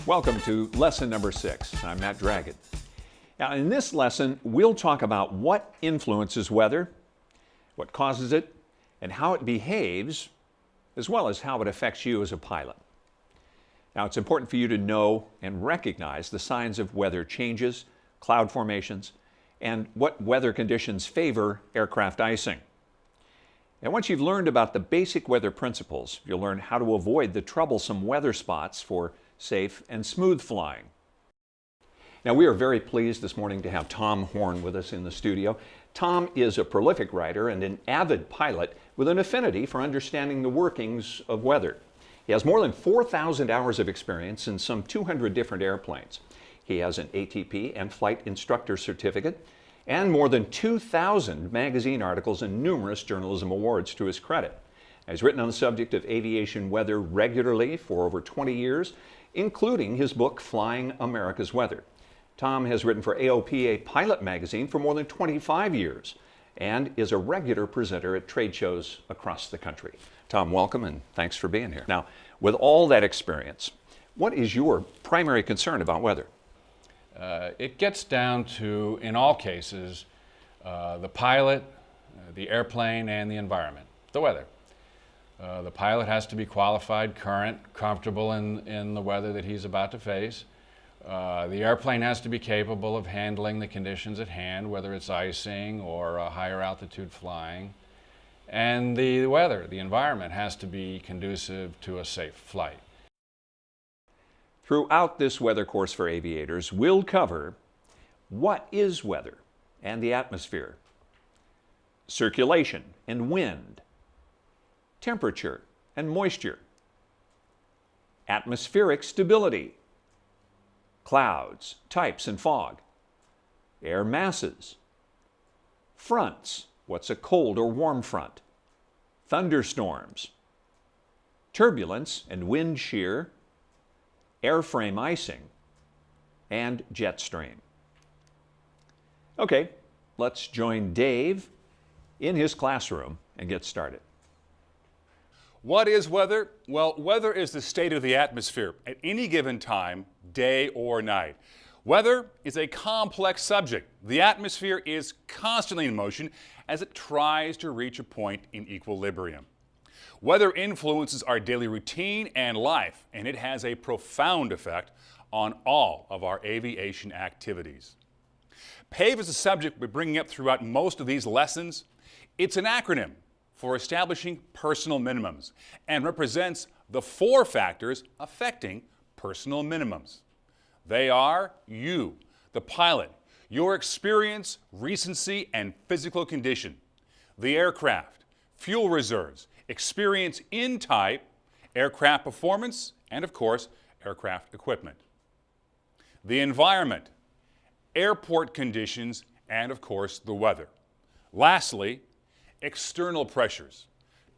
Welcome to lesson number 6. I'm Matt Dragon. Now, in this lesson, we'll talk about what influences weather, what causes it, and how it behaves, as well as how it affects you as a pilot. Now, it's important for you to know and recognize the signs of weather changes, cloud formations, and what weather conditions favor aircraft icing. And once you've learned about the basic weather principles, you'll learn how to avoid the troublesome weather spots for safe and smooth flying. Now, we are very pleased this morning to have Tom Horn with us in the studio. Tom is a prolific writer and an avid pilot with an affinity for understanding the workings of weather. He has more than 4,000 hours of experience in some 200 different airplanes. He has an ATP and flight instructor certificate and more than 2,000 magazine articles and numerous journalism awards to his credit. He's written on the subject of aviation weather regularly for over 20 years, including his book, Flying America's Weather. Tom has written for AOPA Pilot magazine for more than 25 years and is a regular presenter at trade shows across the country. Tom, welcome and thanks for being here. Now, with all that experience, what is your primary concern about weather? It gets down to, in all cases, the pilot, the airplane, and the environment, the weather. The pilot has to be qualified, current, comfortable in the weather that he's about to face. The airplane has to be capable of handling the conditions at hand, whether it's icing or higher altitude flying. And the weather, the environment, has to be conducive to a safe flight. Throughout this weather course for aviators, we'll cover what is weather and the atmosphere, circulation and wind, temperature and moisture, atmospheric stability, clouds, types and fog, air masses, fronts, what's a cold or warm front, thunderstorms, turbulence and wind shear, airframe icing, and jet stream. Okay, let's join Dave in his classroom and get started. What is weather? Well, weather is the state of the atmosphere at any given time, day or night. Weather is a complex subject. The atmosphere is constantly in motion as it tries to reach a point in equilibrium. Weather influences our daily routine and life, and it has a profound effect on all of our aviation activities. PAVE is a subject we're bringing up throughout most of these lessons. It's an acronym for establishing personal minimums and represents the 4 factors affecting personal minimums. They are you, the pilot, your experience, recency, and physical condition, the aircraft, fuel reserves, experience in type, aircraft performance, and of course, aircraft equipment. The environment, airport conditions, and of course, the weather. Lastly, external pressures,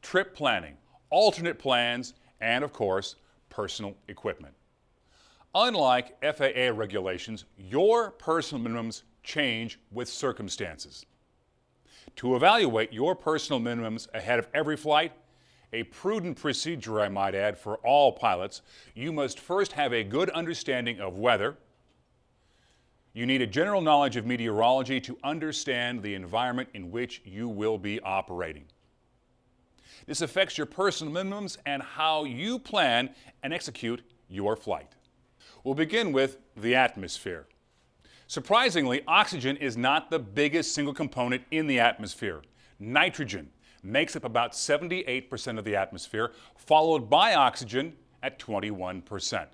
trip planning, alternate plans, and of course, personal equipment. Unlike FAA regulations, your personal minimums change with circumstances. To evaluate your personal minimums ahead of every flight, a prudent procedure I might add for all pilots, you must first have a good understanding of weather. You need a general knowledge of meteorology to understand the environment in which you will be operating. This affects your personal minimums and how you plan and execute your flight. We'll begin with the atmosphere. Surprisingly, oxygen is not the biggest single component in the atmosphere. Nitrogen makes up about 78% of the atmosphere, followed by oxygen at 21%.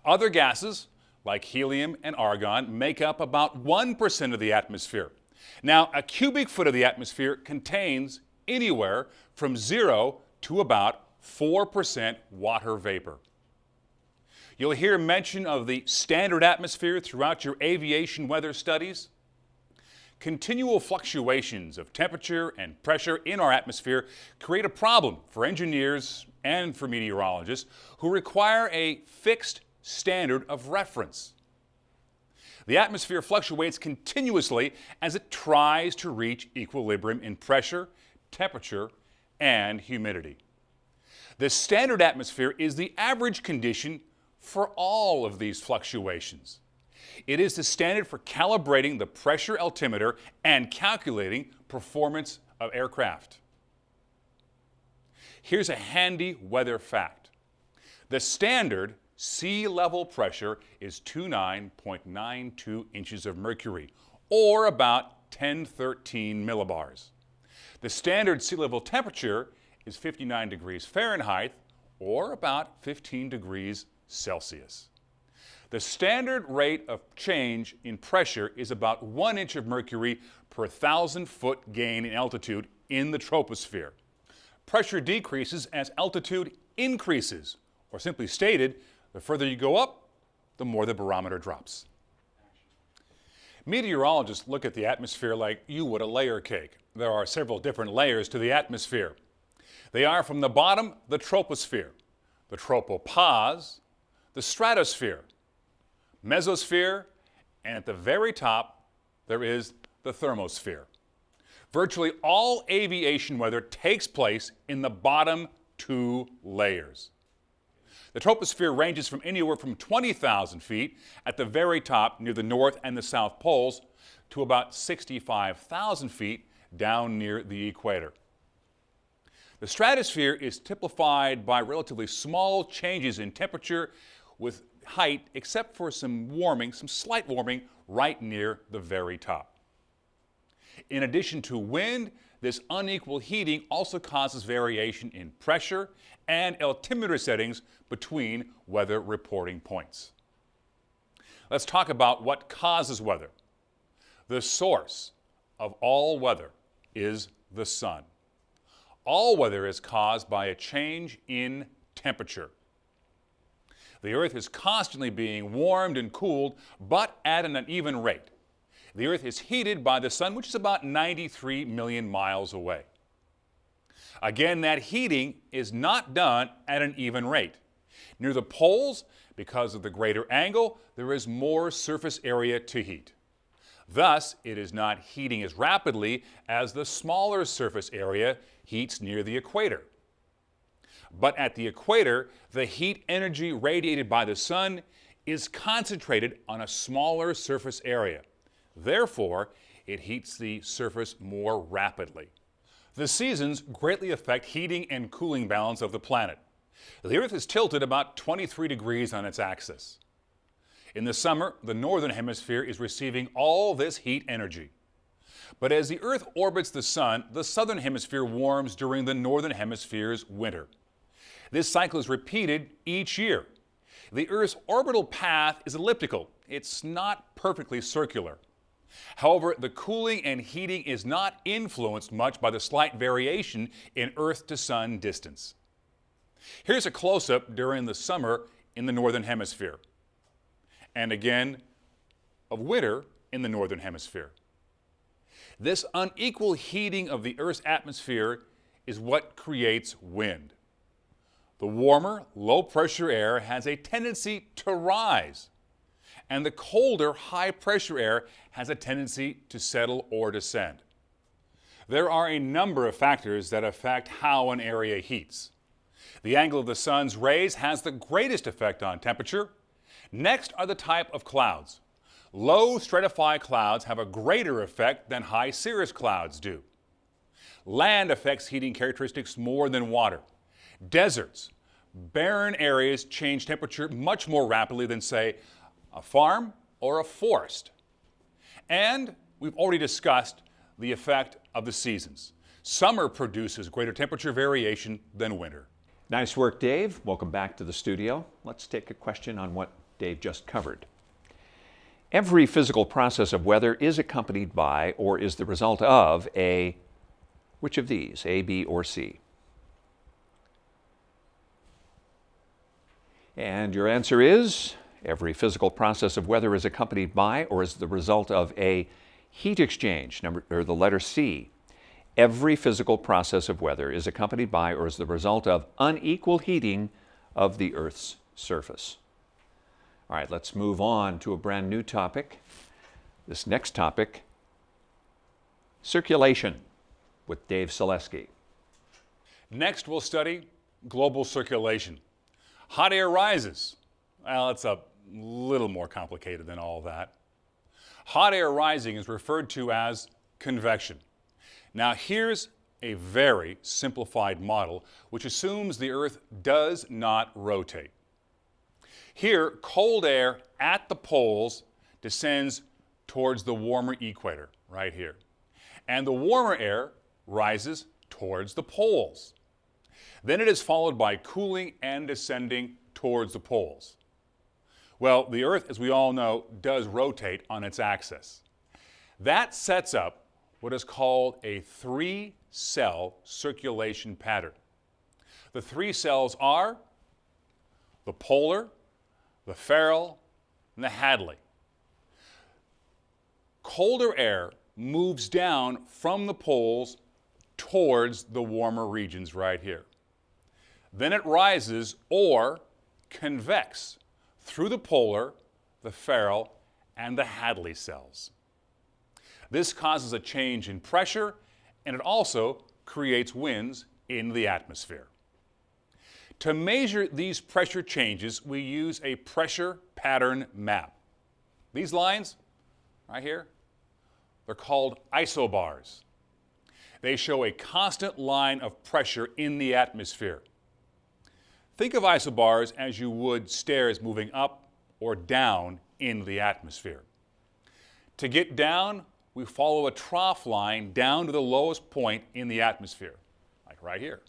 Other gases, like helium and argon, make up about 1% of the atmosphere. Now, a cubic foot of the atmosphere contains anywhere from 0 to about 4% water vapor. You'll hear mention of the standard atmosphere throughout your aviation weather studies. Continual fluctuations of temperature and pressure in our atmosphere create a problem for engineers and for meteorologists who require a fixed standard of reference. The atmosphere fluctuates continuously as it tries to reach equilibrium in pressure, temperature, and humidity. The standard atmosphere is the average condition for all of these fluctuations. It is the standard for calibrating the pressure altimeter and calculating performance of aircraft. Here's a handy weather fact. The standard sea level pressure is 29.92 inches of mercury, or about 1013 millibars. The standard sea level temperature is 59 degrees Fahrenheit, or about 15 degrees Celsius. The standard rate of change in pressure is about 1 inch of mercury per 1,000-foot gain in altitude in the troposphere. Pressure decreases as altitude increases, or simply stated, the further you go up, the more the barometer drops. Meteorologists look at the atmosphere like you would a layer cake. There are several different layers to the atmosphere. They are from the bottom, the troposphere, the tropopause, the stratosphere, mesosphere, and at the very top, there is the thermosphere. Virtually all aviation weather takes place in the bottom two layers. The troposphere ranges from anywhere from 20,000 feet at the very top near the North and the South Poles to about 65,000 feet down near the equator. The stratosphere is typified by relatively small changes in temperature with height, except for some slight warming right near the very top. In addition to wind, this unequal heating also causes variation in pressure and altimeter settings between weather reporting points. Let's talk about what causes weather. The source of all weather is the sun. All weather is caused by a change in temperature. The Earth is constantly being warmed and cooled, but at an uneven rate. The Earth is heated by the sun, which is about 93 million miles away. Again, that heating is not done at an even rate. Near the poles, because of the greater angle, there is more surface area to heat. Thus, it is not heating as rapidly as the smaller surface area heats near the equator. But at the equator, the heat energy radiated by the sun is concentrated on a smaller surface area. Therefore, it heats the surface more rapidly. The seasons greatly affect heating and cooling balance of the planet. The Earth is tilted about 23 degrees on its axis. In the summer, the northern hemisphere is receiving all this heat energy. But as the Earth orbits the sun, the southern hemisphere warms during the northern hemisphere's winter. This cycle is repeated each year. The Earth's orbital path is elliptical. It's not perfectly circular. However, the cooling and heating is not influenced much by the slight variation in Earth to sun distance. Here's a close-up during the summer in the northern hemisphere, and again of winter in the northern hemisphere. This unequal heating of the Earth's atmosphere is what creates wind. The warmer, low-pressure air has a tendency to rise, and the colder, high-pressure air has a tendency to settle or descend. There are a number of factors that affect how an area heats. The angle of the sun's rays has the greatest effect on temperature. Next are the type of clouds. Low stratified clouds have a greater effect than high cirrus clouds do. Land affects heating characteristics more than water. Deserts, barren areas change temperature much more rapidly than, say, a farm or a forest. And we've already discussed the effect of the seasons. Summer produces greater temperature variation than winter. Nice work, Dave. Welcome back to the studio. Let's take a question on what Dave just covered. Every physical process of weather is accompanied by or is the result of which of these, A, B, or C? And your answer is, every physical process of weather is accompanied by or is the result of a heat exchange, the letter C. Every physical process of weather is accompanied by or is the result of unequal heating of the Earth's surface. All right, let's move on to a brand new topic. This next topic, circulation, with Dave Selesky. Next, we'll study global circulation. Hot air rises, Well, it's a little more complicated than all that. Hot air rising is referred to as convection. Now, here's a very simplified model which assumes the Earth does not rotate. Here, cold air at the poles descends towards the warmer equator, right here. And the warmer air rises towards the poles. Then it is followed by cooling and descending towards the poles. Well, the Earth, as we all know, does rotate on its axis. That sets up what is called a three-cell circulation pattern. The three cells are the polar, the Ferrel, and the Hadley. Colder air moves down from the poles towards the warmer regions right here. Then it rises or convects through the polar, the Ferrel, and the Hadley cells. This causes a change in pressure, and it also creates winds in the atmosphere. To measure these pressure changes, we use a pressure pattern map. These lines, right here, they're called isobars. They show a constant line of pressure in the atmosphere. Think of isobars as you would stairs moving up or down in the atmosphere. To get down, we follow a trough line down to the lowest point in the atmosphere, like right here.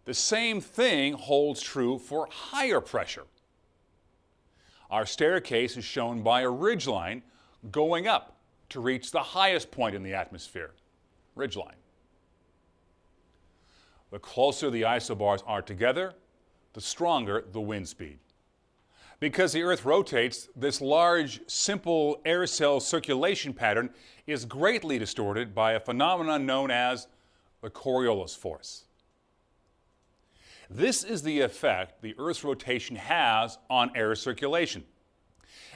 The same thing holds true for higher pressure. Our staircase is shown by a ridgeline going up to reach the highest point in the atmosphere, ridgeline. The closer the isobars are together, the stronger the wind speed. Because the Earth rotates, this large, simple air cell circulation pattern is greatly distorted by a phenomenon known as the Coriolis force. This is the effect the Earth's rotation has on air circulation.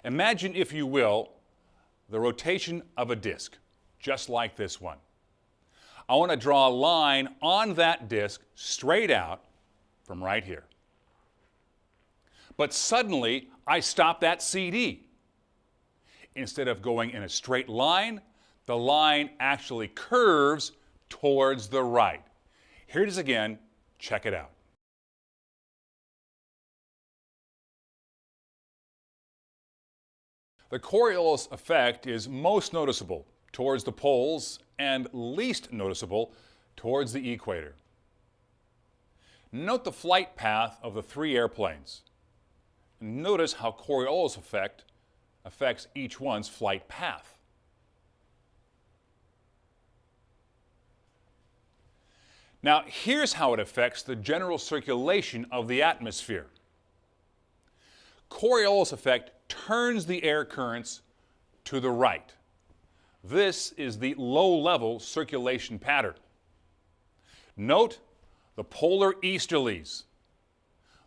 Imagine, if you will, the rotation of a disk, just like this one. I want to draw a line on that disk straight out from right here. But suddenly, I stop that CD. Instead of going in a straight line, the line actually curves towards the right. Here it is again. Check it out. The Coriolis effect is most noticeable towards the poles and least noticeable towards the equator. Note the flight path of the three airplanes. Notice how Coriolis effect affects each one's flight path. Now, here's how it affects the general circulation of the atmosphere. Coriolis effect turns the air currents to the right. This is the low-level circulation pattern. Note the polar easterlies,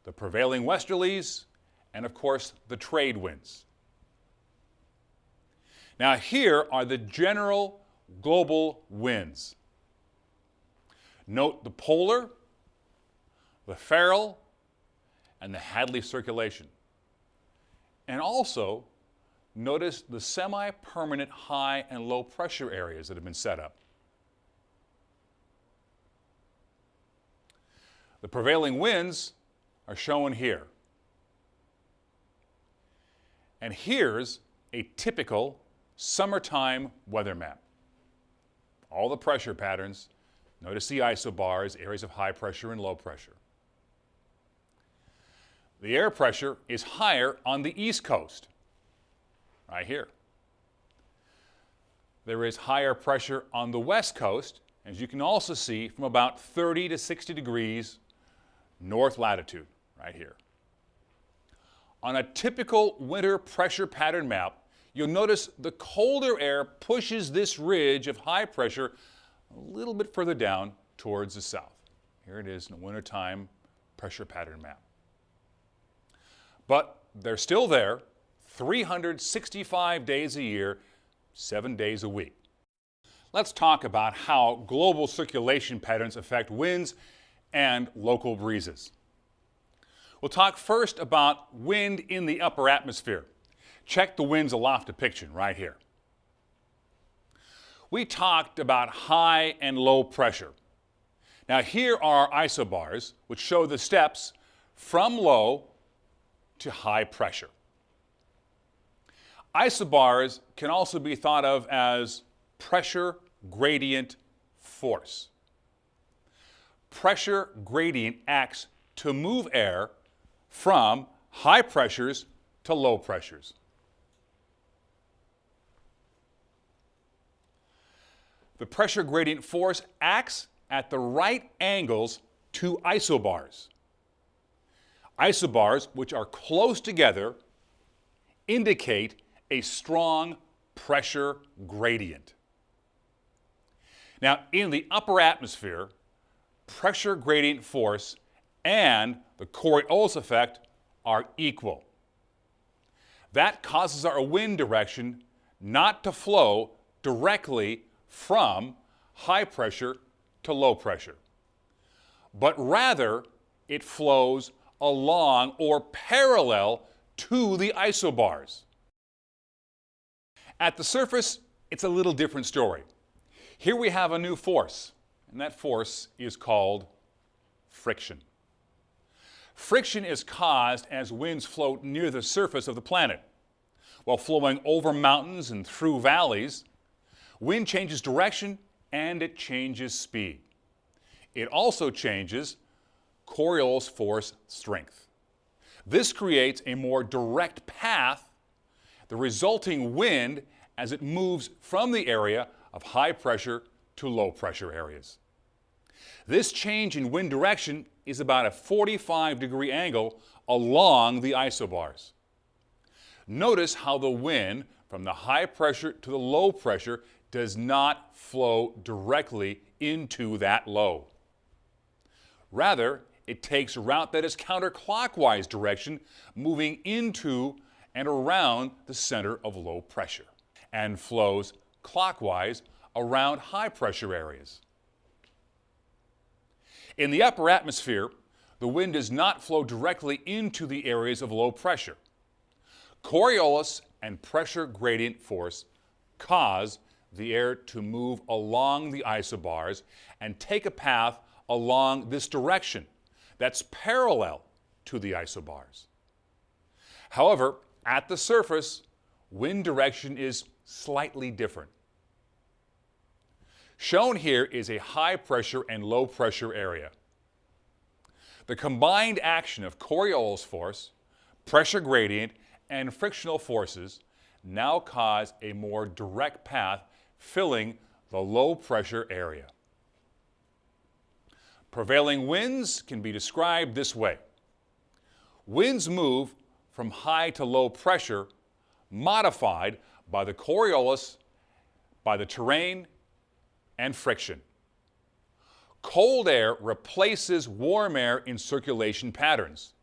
the prevailing westerlies, and of course the trade winds. Now here are the general global winds. Note the polar, the Ferrel, and the Hadley circulation. And also, notice the semi-permanent high and low pressure areas that have been set up. The prevailing winds are shown here. And here's a typical summertime weather map. All the pressure patterns. Notice the isobars, areas of high pressure and low pressure. The air pressure is higher on the east coast, right here. There is higher pressure on the west coast, as you can also see, from about 30 to 60 degrees north latitude, right here. On a typical winter pressure pattern map, you'll notice the colder air pushes this ridge of high pressure a little bit further down towards the south. Here it is in a wintertime pressure pattern map. But they're still there 365 days a year, 7 days a week. Let's talk about how global circulation patterns affect winds and local breezes. We'll talk first about wind in the upper atmosphere. Check the winds aloft depiction right here. We talked about high and low pressure. Now here are isobars, which show the steps from low to high pressure. Isobars can also be thought of as pressure gradient force. Pressure gradient acts to move air from high pressures to low pressures. The pressure gradient force acts at the right angles to isobars. Isobars, which are close together, indicate a strong pressure gradient. Now, in the upper atmosphere, pressure gradient force and the Coriolis effect are equal. That causes our wind direction not to flow directly from high pressure to low pressure, but rather it flows along or parallel to the isobars. At the surface, it's a little different story. Here we have a new force, and that force is called friction. Friction is caused as winds float near the surface of the planet. While flowing over mountains and through valleys, wind changes direction and it changes speed. It also changes Coriolis force strength. This creates a more direct path, the resulting wind as it moves from the area of high pressure to low pressure areas. This change in wind direction is about a 45-degree angle along the isobars. Notice how the wind from the high pressure to the low pressure does not flow directly into that low. Rather, it takes a route that is counterclockwise direction, moving into and around the center of low pressure, and flows clockwise around high pressure areas. In the upper atmosphere, the wind does not flow directly into the areas of low pressure. Coriolis and pressure gradient force cause the air to move along the isobars and take a path along this direction that's parallel to the isobars. However, at the surface, wind direction is slightly different. Shown here is a high pressure and low pressure area. The combined action of Coriolis force, pressure gradient, and frictional forces now cause a more direct path filling the low pressure area. Prevailing winds can be described this way. Winds move from high to low pressure modified by the Coriolis, by the terrain, and friction. Cold air replaces warm air in circulation patterns.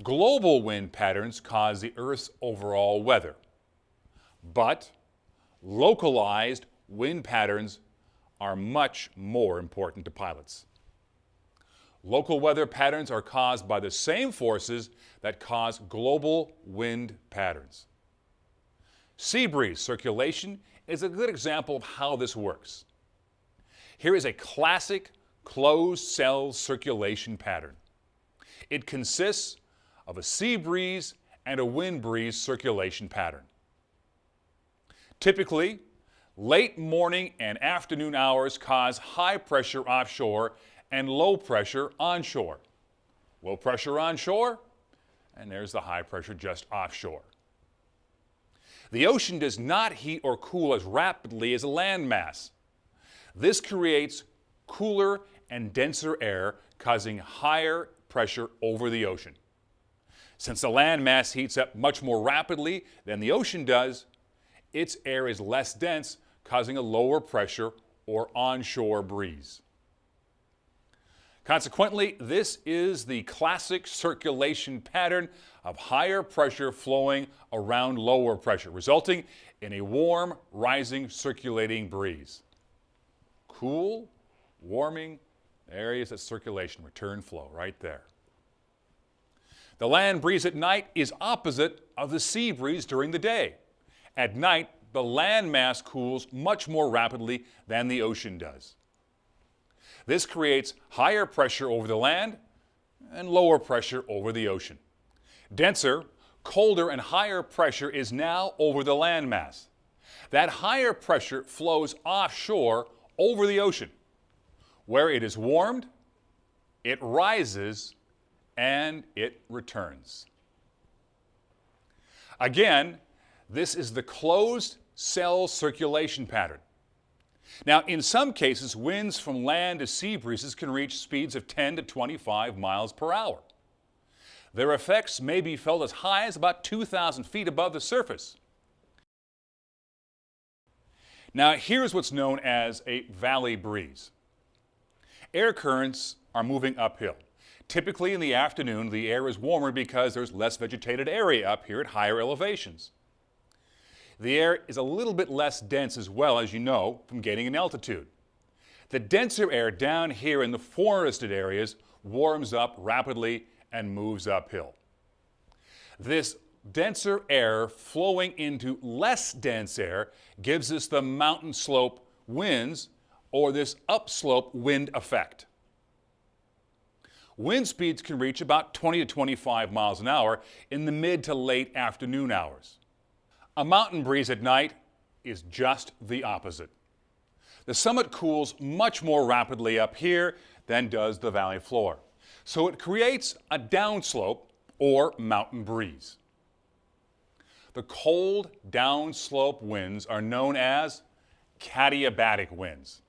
Global wind patterns cause the Earth's overall weather, but localized wind patterns are much more important to pilots. Local weather patterns are caused by the same forces that cause global wind patterns. Sea breeze circulation is a good example of how this works. Here is a classic closed-cell circulation pattern. It consists of a sea breeze and a wind breeze circulation pattern. Typically, late morning and afternoon hours cause high pressure offshore and low pressure onshore. Low pressure onshore, and there's the high pressure just offshore. The ocean does not heat or cool as rapidly as a landmass. This creates cooler and denser air, causing higher pressure over the ocean. Since the landmass heats up much more rapidly than the ocean does, its air is less dense, causing a lower pressure or onshore breeze. Consequently, this is the classic circulation pattern of higher pressure flowing around lower pressure, resulting in a warm, rising, circulating breeze. Cool, warming, areas of circulation, return flow, right there. The land breeze at night is opposite of the sea breeze during the day. At night, the land mass cools much more rapidly than the ocean does. This creates higher pressure over the land and lower pressure over the ocean. Denser, colder, and higher pressure is now over the land mass. That higher pressure flows offshore over the ocean. Where it is warmed, it rises, and it returns. Again, this is the closed cell circulation pattern. Now, in some cases, winds from land to sea breezes can reach speeds of 10 to 25 miles per hour. Their effects may be felt as high as about 2,000 feet above the surface. Now, here's what's known as a valley breeze. Air currents are moving uphill. Typically in the afternoon, the air is warmer because there's less vegetated area up here at higher elevations. The air is a little bit less dense as well, as you know, from gaining in altitude. The denser air down here in the forested areas warms up rapidly and moves uphill. This denser air flowing into less dense air gives us the mountain slope winds, or this upslope wind effect. Wind speeds can reach about 20 to 25 miles an hour in the mid to late afternoon hours. A mountain breeze at night is just the opposite. The summit cools much more rapidly up here than does the valley floor. So it creates a downslope or mountain breeze. The cold downslope winds are known as adiabatic winds.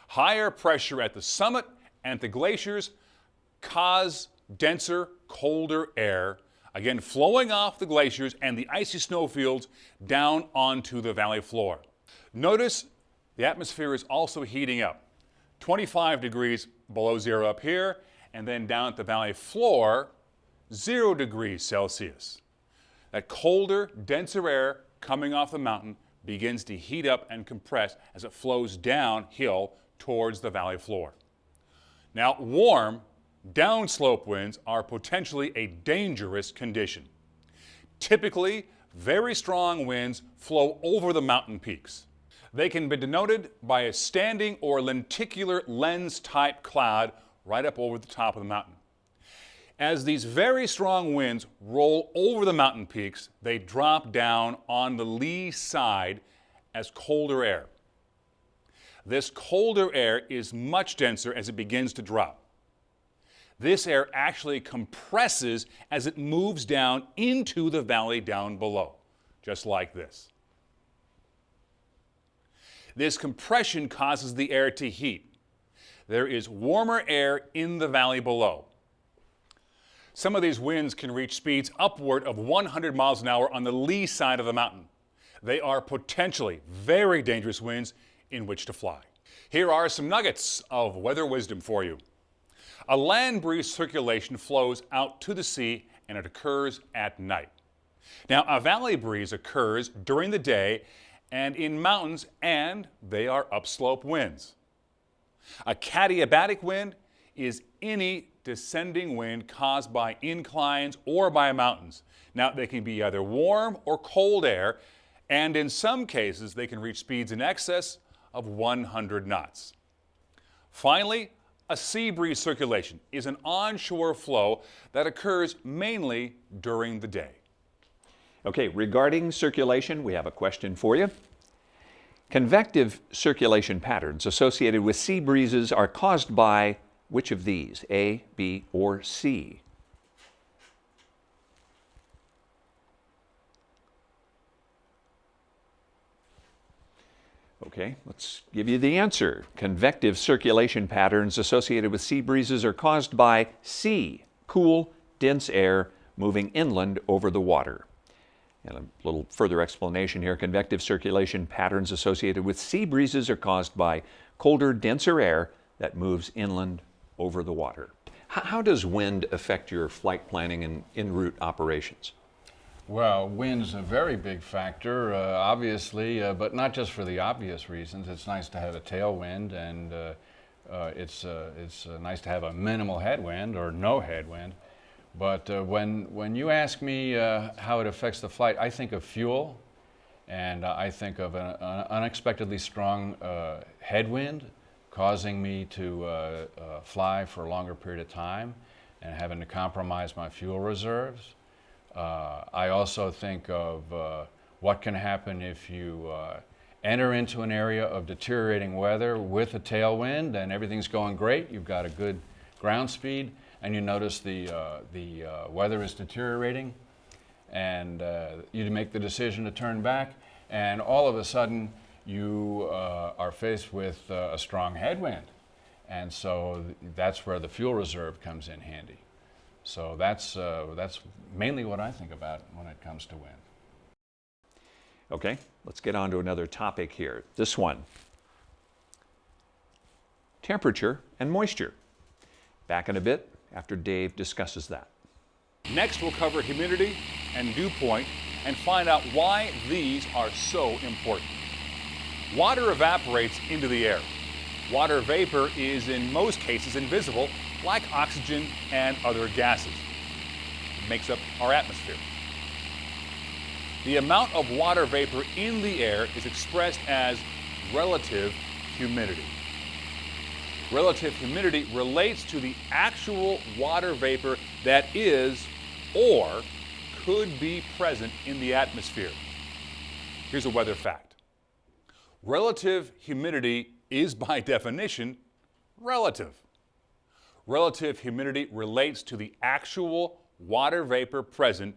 Higher pressure at the summit and at the glaciers cause denser, colder air, again flowing off the glaciers and the icy snowfields down onto the valley floor. Notice the atmosphere is also heating up. 25 degrees below zero up here, and then down at the valley floor, 0 degrees Celsius. That colder, denser air coming off the mountain begins to heat up and compress as it flows downhill towards the valley floor. Now, warm, downslope winds are potentially a dangerous condition. Typically, very strong winds flow over the mountain peaks. They can be denoted by a standing or lenticular lens-type cloud right up over the top of the mountain. As these very strong winds roll over the mountain peaks, they drop down on the lee side as colder air. This colder air is much denser as it begins to drop. This air actually compresses as it moves down into the valley down below, just like this. This compression causes the air to heat. There is warmer air in the valley below. Some of these winds can reach speeds upward of 100 miles an hour on the lee side of the mountain. They are potentially very dangerous winds in which to fly. Here are some nuggets of weather wisdom for you. A land breeze circulation flows out to the sea and it occurs at night. Now, a valley breeze occurs during the day and in mountains, and they are upslope winds. A adiabatic wind is any descending wind caused by inclines or by mountains. Now, they can be either warm or cold air, and in some cases, they can reach speeds in excess of 100 knots. Finally, a sea breeze circulation is an onshore flow that occurs mainly during the day. Okay, regarding circulation, we have a question for you. Convective circulation patterns associated with sea breezes are caused by which of these? A, B, or C? Okay, let's give you the answer. Convective circulation patterns associated with sea breezes are caused by C, cool, dense air moving inland over the water. And a little further explanation here. Convective circulation patterns associated with sea breezes are caused by colder, denser air that moves inland over the water. How does wind affect your flight planning and en route operations? Well, wind's a very big factor, obviously, but not just for the obvious reasons. It's nice to have a tailwind, and it's nice to have a minimal headwind or no headwind. But when you ask me how it affects the flight, I think of fuel, and I think of an unexpectedly strong headwind causing me to fly for a longer period of time and having to compromise my fuel reserves. I also think of what can happen if you enter into an area of deteriorating weather with a tailwind and everything's going great, you've got a good ground speed, and you notice the weather is deteriorating, and you make the decision to turn back, and all of a sudden you are faced with a strong headwind. And so that's where the fuel reserve comes in handy. So that's mainly what I think about when it comes to wind. Okay, let's get on to another topic here. This one, temperature and moisture. Back in a bit after Dave discusses that. Next, we'll cover humidity and dew point and find out why these are so important. Water evaporates into the air. Water vapor is in most cases invisible, like oxygen and other gases. It makes up our atmosphere. The amount of water vapor in the air is expressed as relative humidity. Relative humidity relates to the actual water vapor that is or could be present in the atmosphere. Here's a weather fact. Relative humidity is by definition relative. Relative humidity relates to the actual water vapor present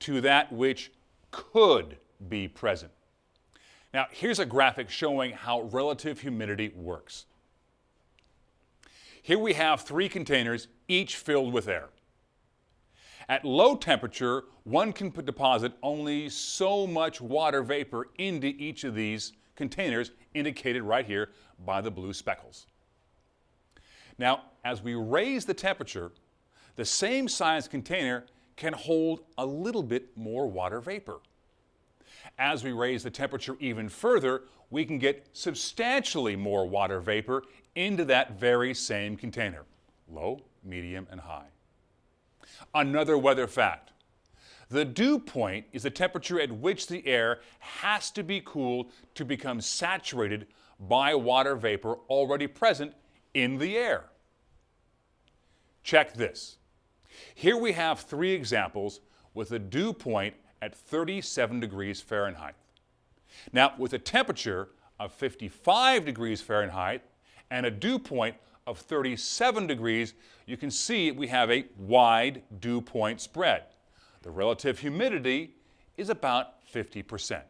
to that which could be present. Now, here's a graphic showing how relative humidity works. Here we have 3 containers, each filled with air. At low temperature, one can deposit only so much water vapor into each of these containers, indicated right here by the blue speckles. Now, as we raise the temperature, the same size container can hold a little bit more water vapor. As we raise the temperature even further, we can get substantially more water vapor into that very same container, low, medium, and high. Another weather fact. The dew point is the temperature at which the air has to be cooled to become saturated by water vapor already present in the air. Check this. Here we have 3 examples with a dew point at 37 degrees Fahrenheit. Now, with a temperature of 55 degrees Fahrenheit and a dew point of 37 degrees, you can see we have a wide dew point spread. The relative humidity is about 50%.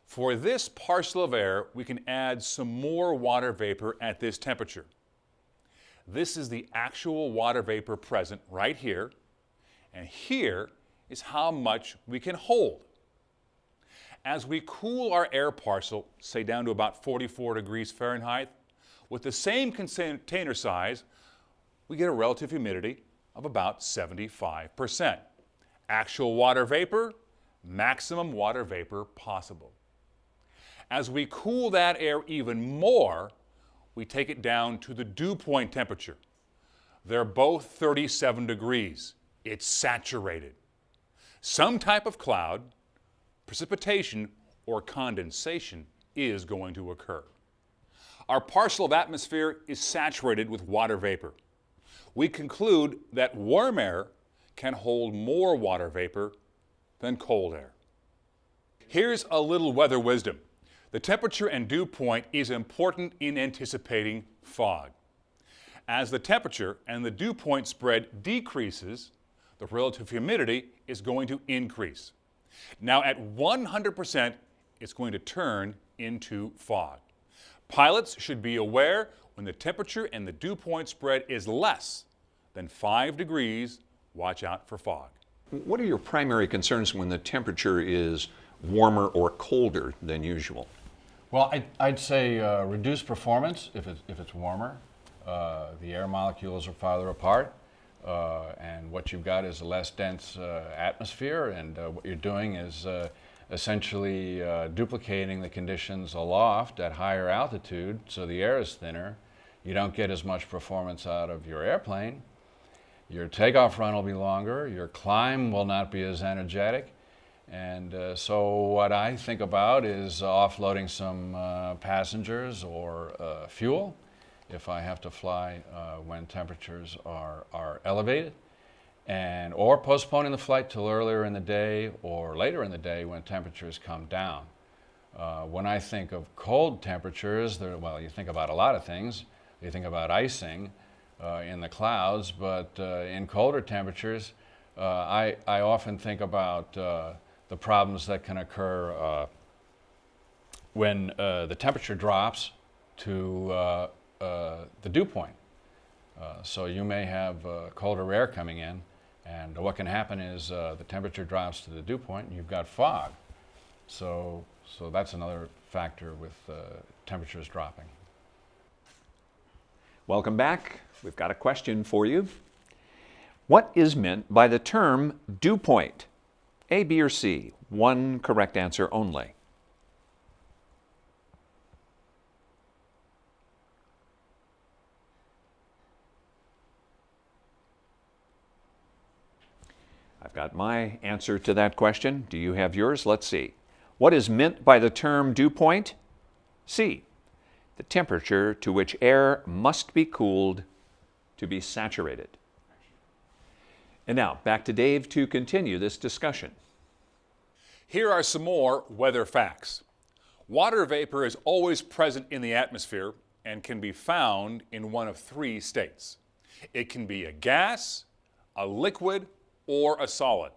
For this parcel of air, we can add some more water vapor at this temperature. This is the actual water vapor present right here, and here is how much we can hold. As we cool our air parcel, say down to about 44 degrees Fahrenheit, with the same container size, we get a relative humidity of about 75%. Actual water vapor, maximum water vapor possible. As we cool that air even more, we take it down to the dew point temperature. They're both 37 degrees. It's saturated. Some type of cloud, precipitation, or condensation is going to occur. Our parcel of atmosphere is saturated with water vapor. We conclude that warm air can hold more water vapor than cold air. Here's a little weather wisdom. The temperature and dew point is important in anticipating fog. As the temperature and the dew point spread decreases, the relative humidity is going to increase. Now at 100%, it's going to turn into fog. Pilots should be aware when the temperature and the dew point spread is less than 5 degrees, watch out for fog. What are your primary concerns when the temperature is warmer or colder than usual? Well, I'd say reduced performance if it's warmer. The air molecules are farther apart, and what you've got is a less dense atmosphere, and what you're doing is essentially duplicating the conditions aloft at higher altitude, so the air is thinner. You don't get as much performance out of your airplane, your takeoff run will be longer, your climb will not be as energetic. And so what I think about is offloading some passengers or fuel if I have to fly when temperatures are elevated, or postponing the flight till earlier in the day or later in the day when temperatures come down. When I think of cold temperatures, well, you think about a lot of things. You think about icing in the clouds, but in colder temperatures, I often think about the problems that can occur when the temperature drops to the dew point. So you may have colder air coming in, and what can happen is the temperature drops to the dew point and you've got fog. So that's another factor with temperatures dropping. Welcome back. We've got a question for you. What is meant by the term dew point? A, B, or C? One correct answer only. I've got my answer to that question. Do you have yours? Let's see. What is meant by the term dew point? C, the temperature to which air must be cooled to be saturated. And now, back to Dave to continue this discussion. Here are some more weather facts. Water vapor is always present in the atmosphere and can be found in one of three states. It can be a gas, a liquid, or a solid.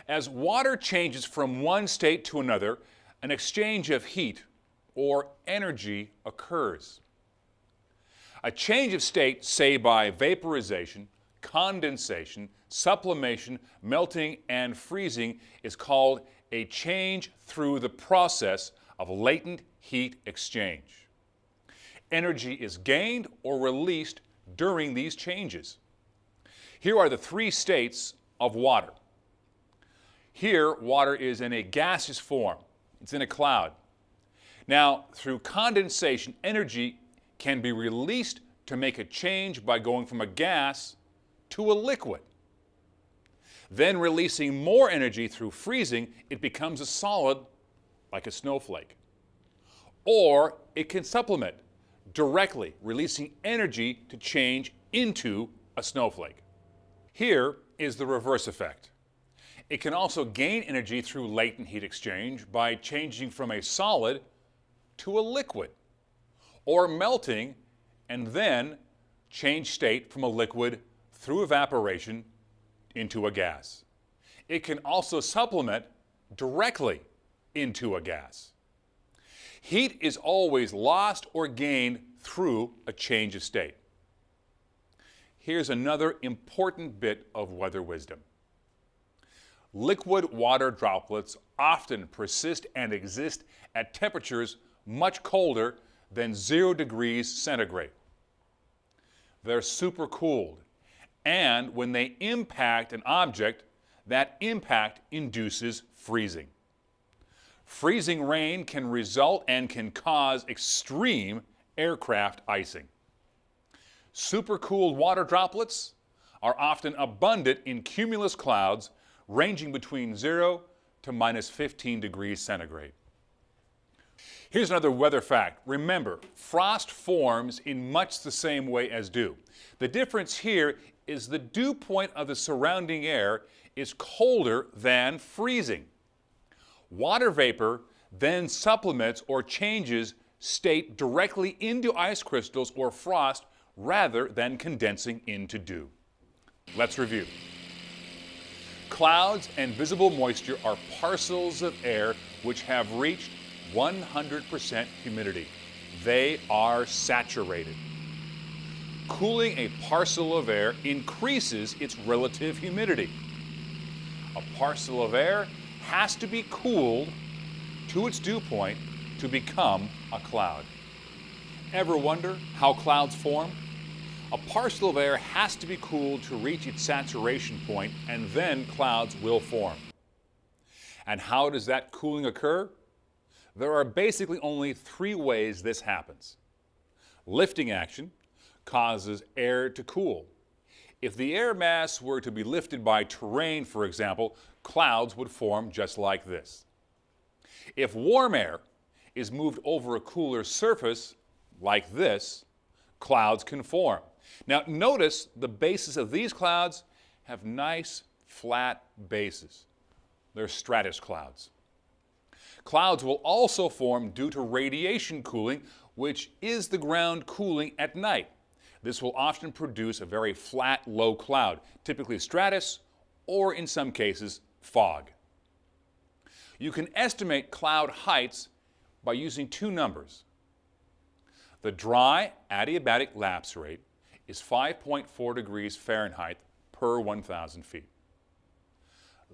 As water changes from one state to another, an exchange of heat or energy occurs. A change of state, say by vaporization, condensation, sublimation, melting, and freezing, is called a change through the process of latent heat exchange. Energy is gained or released during these changes. Here are the three states of water. Here, water is in a gaseous form. It's in a cloud. Now, through condensation, energy can be released to make a change by going from a gas to a liquid. Then releasing more energy through freezing, it becomes a solid like a snowflake. Or it can supplement directly, releasing energy to change into a snowflake. Here is the reverse effect. It can also gain energy through latent heat exchange by changing from a solid to a liquid, or melting and then change state from a liquid through evaporation into a gas. It can also supplement directly into a gas. Heat is always lost or gained through a change of state. Here's another important bit of weather wisdom. Liquid water droplets often persist and exist at temperatures much colder than 0 degrees centigrade. They're supercooled, and when they impact an object, that impact induces freezing. Freezing rain can result and can cause extreme aircraft icing. Supercooled water droplets are often abundant in cumulus clouds ranging between 0 to minus 15 degrees centigrade. Here's another weather fact. Remember, frost forms in much the same way as dew. The difference here is the dew point of the surrounding air is colder than freezing. Water vapor then supplements or changes state directly into ice crystals or frost rather than condensing into dew. Let's review. Clouds and visible moisture are parcels of air which have reached 100% humidity. They are saturated. Cooling a parcel of air increases its relative humidity. A parcel of air has to be cooled to its dew point to become a cloud. Ever wonder how clouds form? A parcel of air has to be cooled to reach its saturation point, and then clouds will form. And how does that cooling occur? There are basically only three ways this happens. Lifting action causes air to cool. If the air mass were to be lifted by terrain, for example, clouds would form just like this. If warm air is moved over a cooler surface, like this, clouds can form. Now notice the bases of these clouds have nice flat bases. They're stratus clouds. Clouds will also form due to radiation cooling, which is the ground cooling at night. This will often produce a very flat, low cloud, typically stratus, or in some cases, fog. You can estimate cloud heights by using two numbers. The dry adiabatic lapse rate is 5.4 degrees Fahrenheit per 1,000 feet.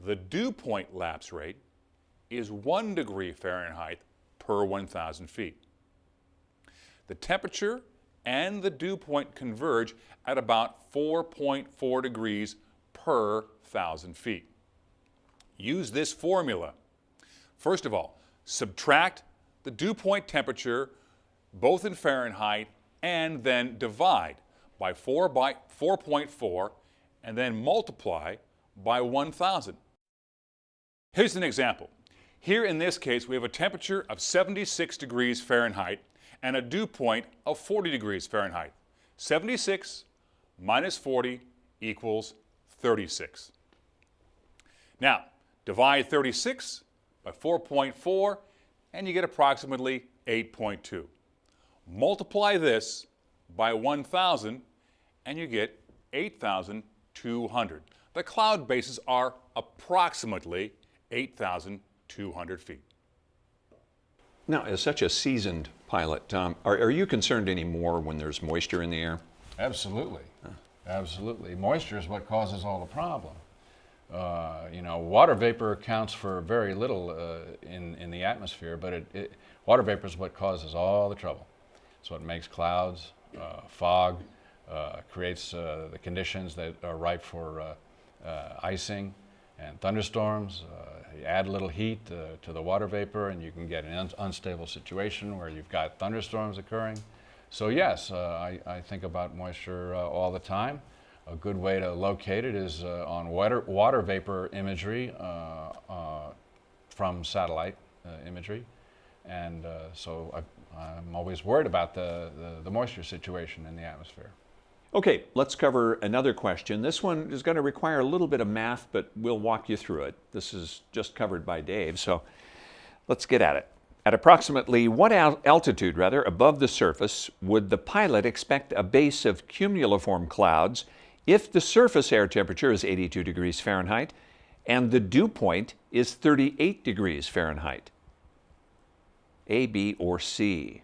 The dew point lapse rate is 1 degree Fahrenheit per 1,000 feet. The temperature and the dew point converge at about 4.4 degrees per 1,000 feet. Use this formula. First of all, subtract the dew point temperature both in Fahrenheit and then divide by 4.4 and then multiply by 1,000. Here's an example. Here in this case, we have a temperature of 76 degrees Fahrenheit and a dew point of 40 degrees Fahrenheit. 76 minus 40 equals 36. Now, divide 36 by 4.4 and you get approximately 8.2. Multiply this by 1,000 and you get 8,200. The cloud bases are approximately 8,200 feet. Now, as such a seasoned pilot, are you concerned anymore when there's moisture in the air? Absolutely. Absolutely. Moisture is what causes all the problem. Water vapor accounts for very little in the atmosphere, but water vapor is what causes all the trouble. It's what makes clouds, fog, creates the conditions that are ripe for icing and thunderstorms. You add a little heat to the water vapor and you can get an unstable situation where you've got thunderstorms occurring. So yes, I think about moisture all the time. A good way to locate it is on water vapor imagery from satellite imagery. And so I'm always worried about the moisture situation in the atmosphere. Okay, let's cover another question. This one is going to require a little bit of math, but we'll walk you through it. This is just covered by Dave, so let's get at it. At approximately what altitude above the surface would the pilot expect a base of cumuliform clouds if the surface air temperature is 82 degrees Fahrenheit and the dew point is 38 degrees Fahrenheit? A, B, or C?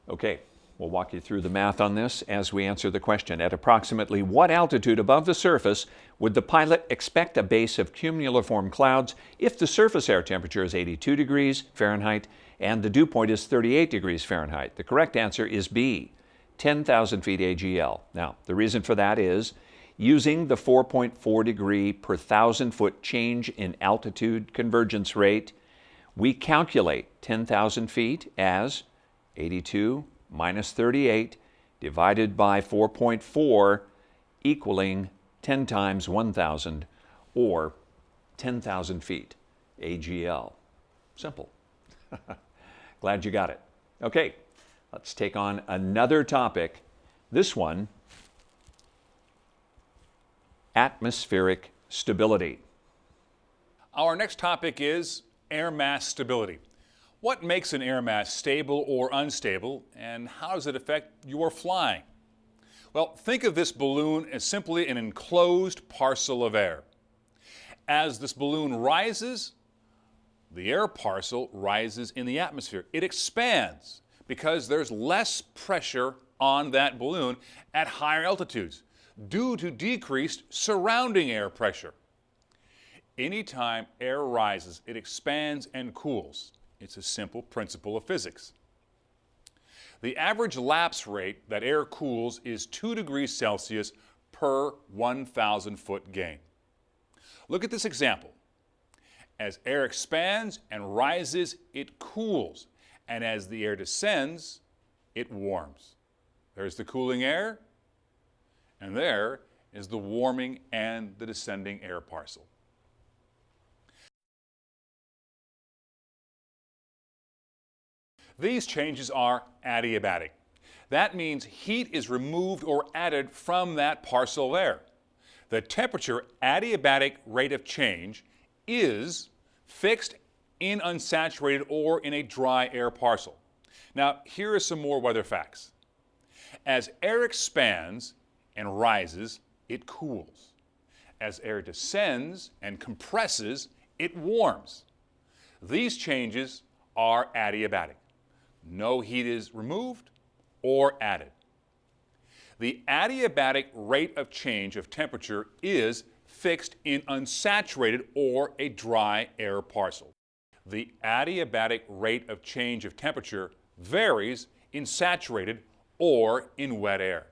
Okay, we'll walk you through the math on this as we answer the question. At approximately what altitude above the surface would the pilot expect a base of cumuliform clouds if the surface air temperature is 82 degrees Fahrenheit and the dew point is 38 degrees Fahrenheit? The correct answer is B, 10,000 feet AGL. Now, the reason for that is using the 4.4 degree per 1,000 foot change in altitude convergence rate, we calculate 10,000 feet as 82 minus 38 divided by 4.4 equaling 10 times 1,000 or 10,000 feet AGL. Simple. Glad you got it. Okay, let's take on another topic. This one, atmospheric stability. Our next topic is air mass stability. What makes an air mass stable or unstable, and how does it affect your flying? Well, think of this balloon as simply an enclosed parcel of air. As this balloon rises, the air parcel rises in the atmosphere. It expands because there's less pressure on that balloon at higher altitudes due to decreased surrounding air pressure. Anytime air rises, it expands and cools. It's a simple principle of physics. The average lapse rate that air cools is 2 degrees Celsius per 1,000 foot gain. Look at this example. As air expands and rises, it cools, and as the air descends, it warms. There's the cooling air, and there is the warming and the descending air parcel. These changes are adiabatic. That means heat is removed or added from that parcel of air. The temperature adiabatic rate of change is fixed in unsaturated or in a dry air parcel. Now, here are some more weather facts. As air expands and rises, it cools. As air descends and compresses, it warms. These changes are adiabatic. No heat is removed or added. The adiabatic rate of change of temperature is fixed in unsaturated or a dry air parcel. The adiabatic rate of change of temperature varies in saturated or in wet air.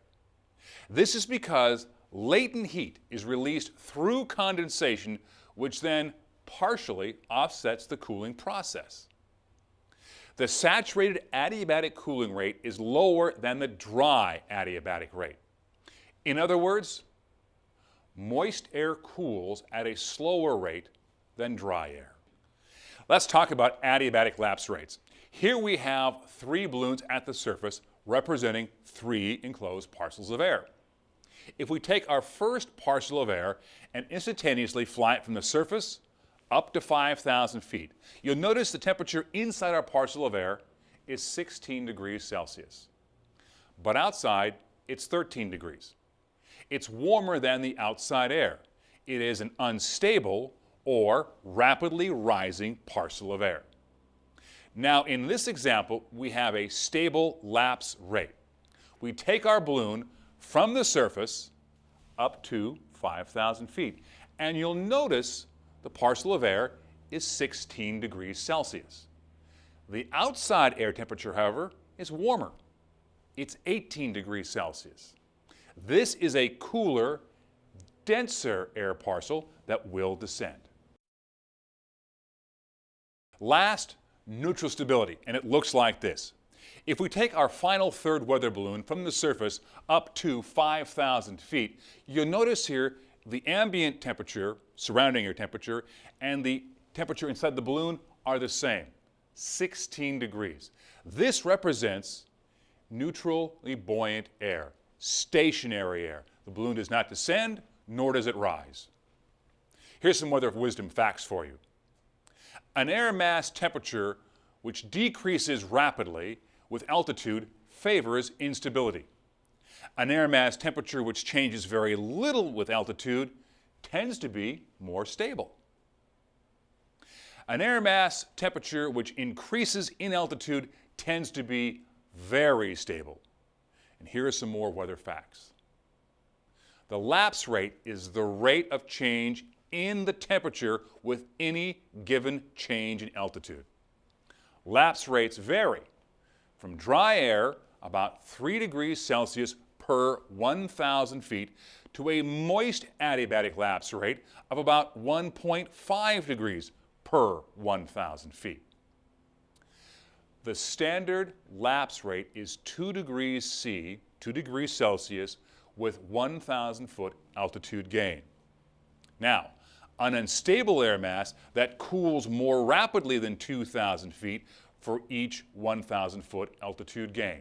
This is because latent heat is released through condensation, which then partially offsets the cooling process. The saturated adiabatic cooling rate is lower than the dry adiabatic rate. In other words, moist air cools at a slower rate than dry air. Let's talk about adiabatic lapse rates. Here we have 3 balloons at the surface representing 3 enclosed parcels of air. If we take our first parcel of air and instantaneously fly it from the surface up to 5,000 feet, you'll notice the temperature inside our parcel of air is 16 degrees Celsius. But outside, it's 13 degrees. It's warmer than the outside air. It is an unstable or rapidly rising parcel of air. Now, in this example, we have a stable lapse rate. We take our balloon from the surface up to 5,000 feet, and you'll notice the parcel of air is 16 degrees Celsius. The outside air temperature, however, is warmer. It's 18 degrees Celsius. This is a cooler, denser air parcel that will descend. Last, neutral stability, and it looks like this. If we take our final third weather balloon from the surface up to 5,000 feet, you'll notice here the ambient temperature, surrounding air temperature, and the temperature inside the balloon are the same, 16 degrees. This represents neutrally buoyant air, stationary air. The balloon does not descend, nor does it rise. Here's some weather wisdom facts for you. An air mass temperature which decreases rapidly with altitude favors instability. An air mass temperature which changes very little with altitude tends to be more stable. An air mass temperature which increases in altitude tends to be very stable. And here are some more weather facts. The lapse rate is the rate of change in the temperature with any given change in altitude. Lapse rates vary from dry air, about 3 degrees Celsius per 1,000 feet, to a moist adiabatic lapse rate of about 1.5 degrees per 1,000 feet. The standard lapse rate is 2 degrees C, 2 degrees Celsius, with 1,000 foot altitude gain. Now, an unstable air mass that cools more rapidly than 2,000 feet for each 1,000 foot altitude gain.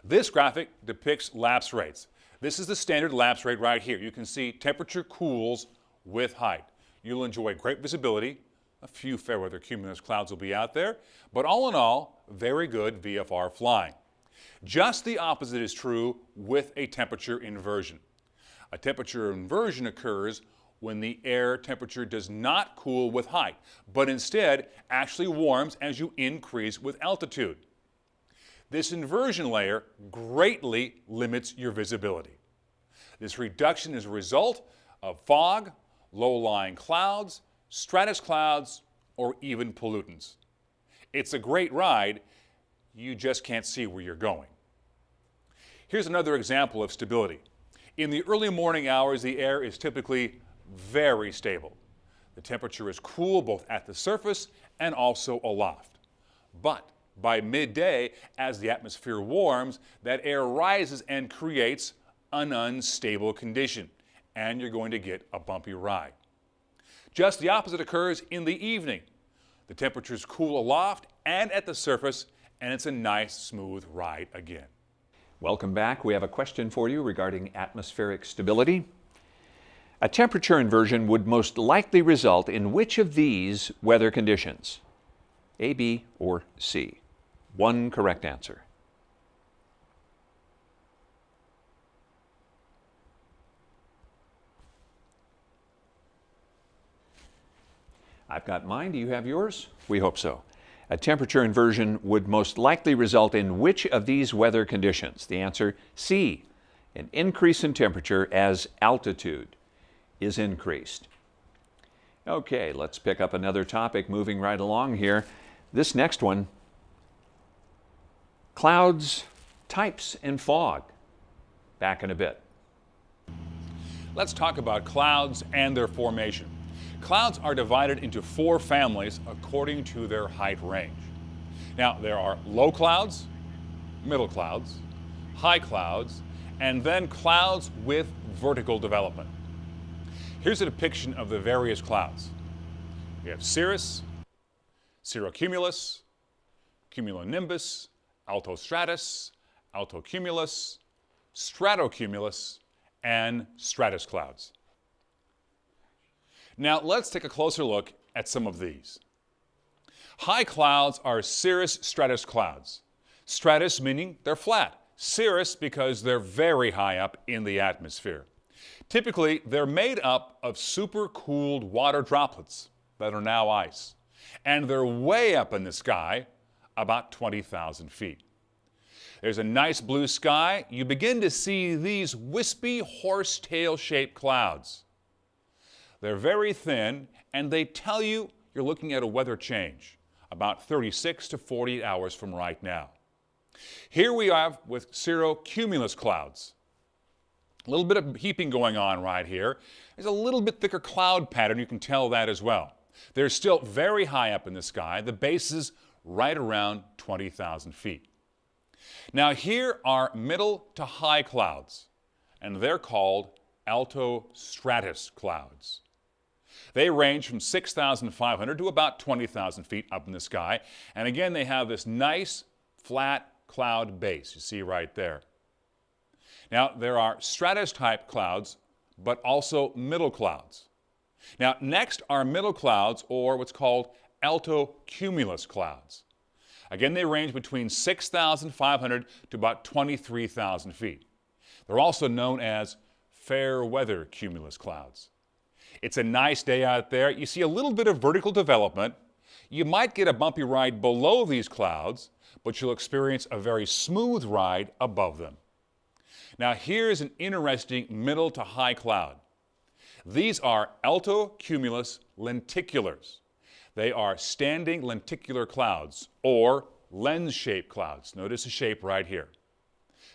This graphic depicts lapse rates. This is the standard lapse rate right here. You can see temperature cools with height. You'll enjoy great visibility. A few fair weather cumulus clouds will be out there, but all in all, very good VFR flying. Just the opposite is true with a temperature inversion. A temperature inversion occurs when the air temperature does not cool with height, but instead actually warms as you increase with altitude. This inversion layer greatly limits your visibility. This reduction is a result of fog, low-lying clouds, stratus clouds, or even pollutants. It's a great ride, you just can't see where you're going. Here's another example of stability. In the early morning hours, the air is typically very stable. The temperature is cool both at the surface and also aloft. But By midday, as the atmosphere warms, that air rises and creates an unstable condition, and you're going to get a bumpy ride. Just the opposite occurs in the evening. The temperatures cool aloft and at the surface, and it's a nice, smooth ride again. Welcome back. We have a question for you regarding atmospheric stability. A temperature inversion would most likely result in which of these weather conditions? A, B, or C? One correct answer. I've got mine. Do you have yours? We hope so. A temperature inversion would most likely result in which of these weather conditions? The answer, C, an increase in temperature as altitude is increased. Okay, let's pick up another topic moving right along here. This next one, clouds, types, and fog. Back in a bit. Let's talk about clouds and their formation. Clouds are divided into 4 families according to their height range. Now, there are low clouds, middle clouds, high clouds, and then clouds with vertical development. Here's a depiction of the various clouds. We have cirrus, cirrocumulus, cumulonimbus, altostratus, altocumulus, stratocumulus, and stratus clouds. Now let's take a closer look at some of these. High clouds are cirrus stratus clouds. Stratus meaning they're flat. Cirrus because they're very high up in the atmosphere. Typically, they're made up of supercooled water droplets that are now ice. And they're way up in the sky, about 20,000 feet. There's a nice blue sky. You begin to see these wispy horsetail-shaped clouds. They're very thin, and they tell you you're looking at a weather change about 36 to 48 hours from right now. Here we are with cirrocumulus clouds. A little bit of heaping going on right here. There's a little bit thicker cloud pattern. You can tell that as well. They're still very high up in the sky. The base is right around 20,000 feet. Now here are middle to high clouds, and they're called altostratus clouds. They range from 6,500 to about 20,000 feet up in the sky, and again they have this nice flat cloud base you see right there. Now there are stratus type clouds, but also middle clouds. Now next are middle clouds, or what's called altocumulus clouds. Again, they range between 6,500 to about 23,000 feet. They're also known as fair weather cumulus clouds. It's a nice day out there. You see a little bit of vertical development. You might get a bumpy ride below these clouds, but you'll experience a very smooth ride above them. Now here's an interesting middle to high cloud. These are altocumulus lenticulars. They are standing lenticular clouds, or lens-shaped clouds. Notice the shape right here.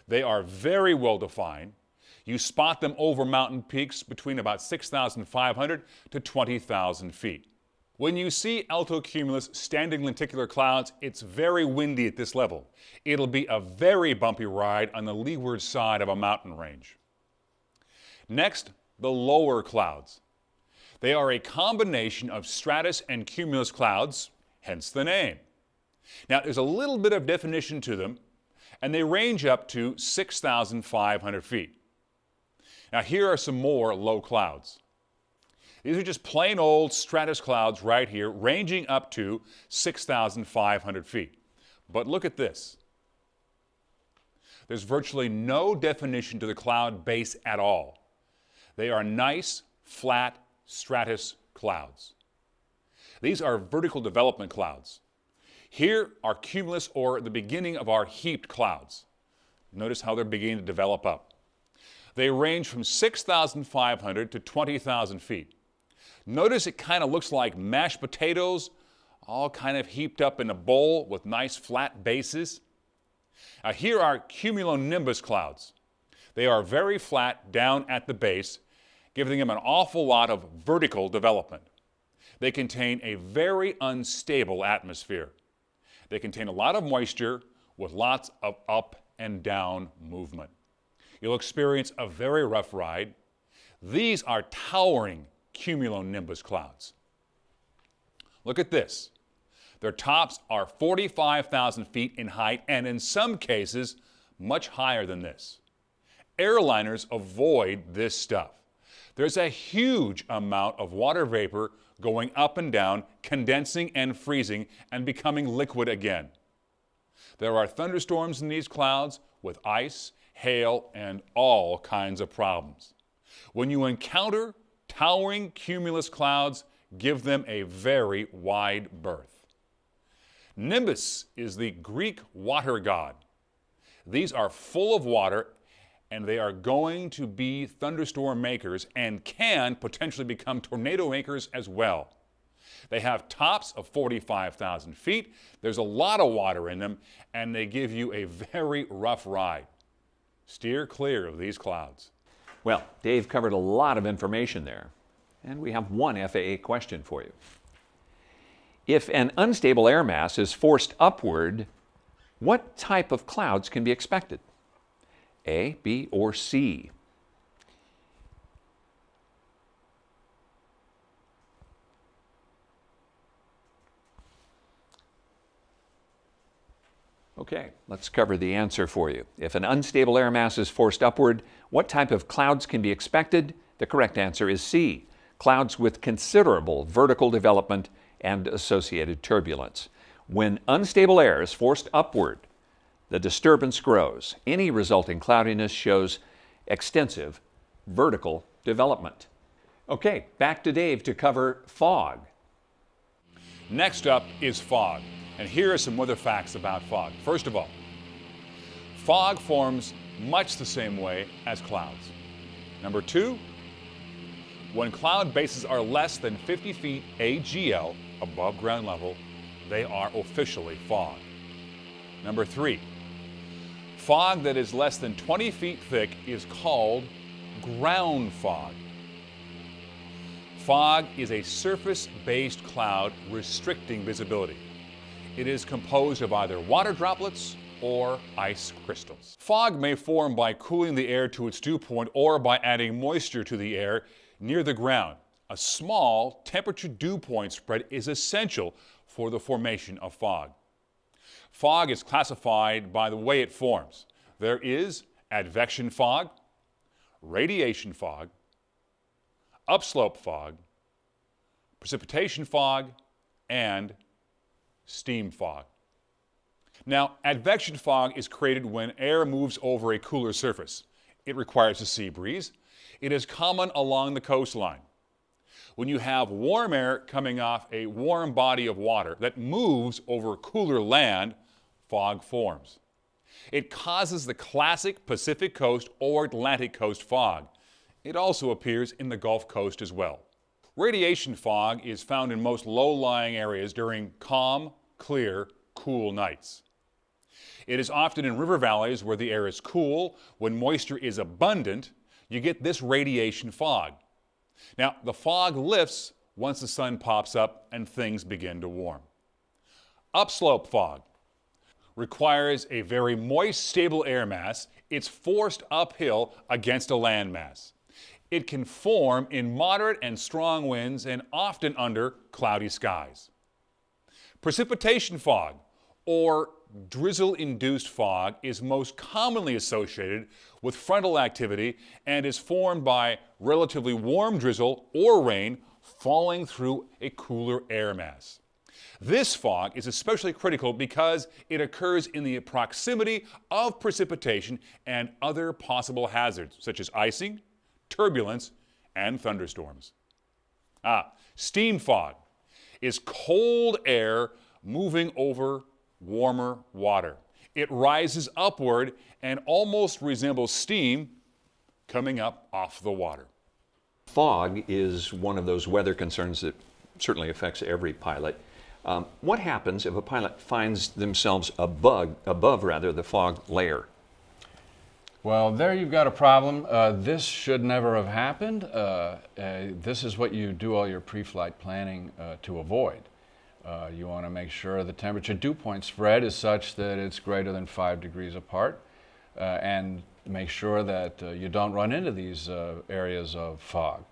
They are very well defined. You spot them over mountain peaks between about 6,500 to 20,000 feet. When you see altocumulus standing lenticular clouds, it's very windy at this level. It'll be a very bumpy ride on the leeward side of a mountain range. Next, the lower clouds. They are a combination of stratus and cumulus clouds, hence the name. Now, there's a little bit of definition to them, and they range up to 6,500 feet. Now, here are some more low clouds. These are just plain old stratus clouds right here, ranging up to 6,500 feet. But look at this. There's virtually no definition to the cloud base at all. They are nice, flat stratus clouds. These are vertical development clouds. Here are cumulus, or the beginning of our heaped clouds. Notice how they're beginning to develop up. They range from 6,500 to 20,000 feet. Notice it kind of looks like mashed potatoes, all kind of heaped up in a bowl with nice flat bases. Now here are cumulonimbus clouds. They are very flat down at the base, giving them an awful lot of vertical development. They contain a very unstable atmosphere. They contain a lot of moisture with lots of up and down movement. You'll experience a very rough ride. These are towering cumulonimbus clouds. Look at this. Their tops are 45,000 feet in height, and in some cases, much higher than this. Airliners avoid this stuff. There's a huge amount of water vapor going up and down, condensing and freezing, and becoming liquid again. There are thunderstorms in these clouds with ice, hail, and all kinds of problems. When you encounter towering cumulus clouds, give them a very wide berth. Nimbus is the Greek water god. These are full of water, and they are going to be thunderstorm makers and can potentially become tornado makers as well. They have tops of 45,000 feet. There's a lot of water in them, and they give you a very rough ride. Steer clear of these clouds. Well, Dave covered a lot of information there, and we have one FAA question for you. If an unstable air mass is forced upward, what type of clouds can be expected? A, B, or C? Okay, let's cover the answer for you. If an unstable air mass is forced upward, what type of clouds can be expected? The correct answer is C, clouds with considerable vertical development and associated turbulence. When unstable air is forced upward, the disturbance grows. Any resulting cloudiness shows extensive vertical development. Okay, back to Dave to cover fog. Next up is fog. And here are some weather facts about fog. First of all, fog forms much the same way as clouds. Number two, when cloud bases are less than 50 feet AGL, above ground level, they are officially fog. Number three, fog that is less than 20 feet thick is called ground fog. Fog is a surface-based cloud restricting visibility. It is composed of either water droplets or ice crystals. Fog may form by cooling the air to its dew point or by adding moisture to the air near the ground. A small temperature dew point spread is essential for the formation of fog. Fog is classified by the way it forms. There is advection fog, radiation fog, upslope fog, precipitation fog, and steam fog. Now, advection fog is created when air moves over a cooler surface. It requires a sea breeze. It is common along the coastline. When you have warm air coming off a warm body of water that moves over cooler land, fog forms. It causes the classic Pacific Coast or Atlantic Coast fog. It also appears in the Gulf Coast as well. Radiation fog is found in most low-lying areas during calm, clear, cool nights. It is often in river valleys where the air is cool. When moisture is abundant, you get this radiation fog. Now, the fog lifts once the sun pops up and things begin to warm. Upslope fog requires a very moist, stable air mass. It's forced uphill against a land mass. It can form in moderate and strong winds and often under cloudy skies. Precipitation fog, or drizzle-induced fog, is most commonly associated with frontal activity and is formed by relatively warm drizzle or rain falling through a cooler air mass. This fog is especially critical because it occurs in the proximity of precipitation and other possible hazards, such as icing, turbulence, and thunderstorms. Steam fog is cold air moving over warmer water. It rises upward and almost resembles steam coming up off the water. Fog is one of those weather concerns that certainly affects every pilot. What happens if a pilot finds themselves above the fog layer? Well, there you've got a problem. This should never have happened. This is what you do all your pre-flight planning to avoid. You want to make sure the temperature dew point spread is such that it's greater than 5 degrees apart, and make sure that you don't run into these areas of fog.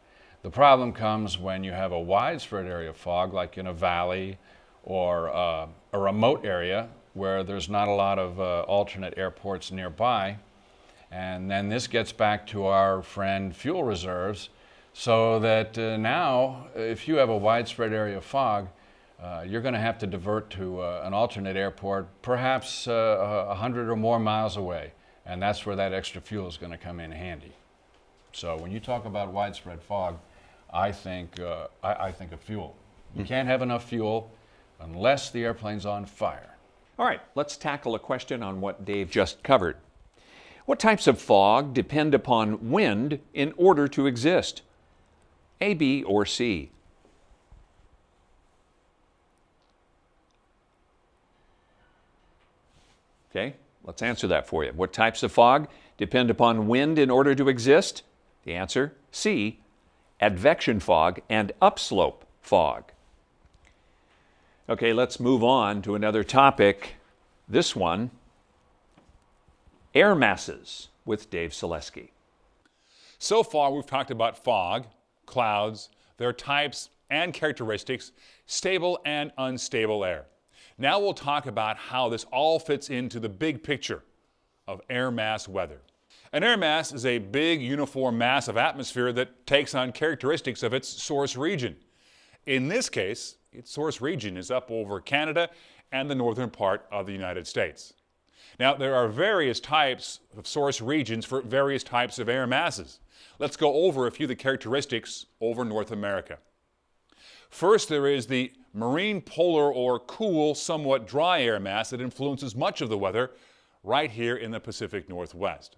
The problem comes when you have a widespread area of fog, like in a valley or a remote area where there's not a lot of alternate airports nearby. And then this gets back to our friend fuel reserves, so that now if you have a widespread area of fog, you're going to have to divert to an alternate airport, perhaps 100 or more miles away, and that's where that extra fuel is going to come in handy. So when you talk about widespread fog, I think of fuel. You can't have enough fuel unless the airplane's on fire. All right, let's tackle a question on what Dave just covered. What types of fog depend upon wind in order to exist? A, B, or C? Okay, let's answer that for you. What types of fog depend upon wind in order to exist? The answer, C, advection fog and upslope fog. Okay, let's move on to another topic. This one, air masses with Dave Selesky. So far, we've talked about fog, clouds, their types and characteristics, stable and unstable air. Now we'll talk about how this all fits into the big picture of air mass weather. An air mass is a big uniform mass of atmosphere that takes on characteristics of its source region. In this case, its source region is up over Canada and the northern part of the United States. Now, there are various types of source regions for various types of air masses. Let's go over a few of the characteristics over North America. First, there is the marine polar or cool, somewhat dry air mass that influences much of the weather right here in the Pacific Northwest.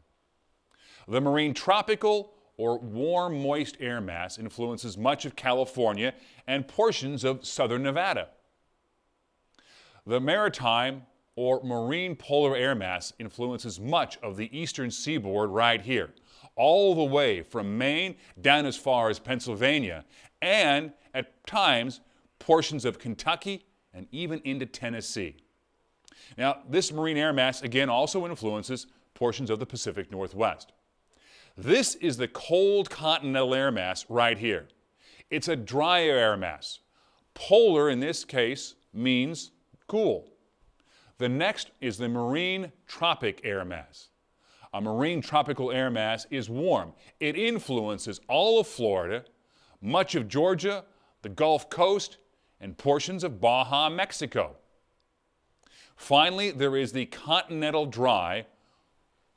The marine tropical or warm, moist air mass influences much of California and portions of southern Nevada. The maritime or marine polar air mass influences much of the eastern seaboard right here, all the way from Maine down as far as Pennsylvania, and at times portions of Kentucky and even into Tennessee. Now, this marine air mass again also influences portions of the Pacific Northwest. This is the cold continental air mass right here. It's a dry air mass. Polar in this case means cool. The next is the marine tropic air mass. A marine tropical air mass is warm. It influences all of Florida, much of Georgia, the Gulf Coast, and portions of Baja, Mexico. Finally, there is the continental dry,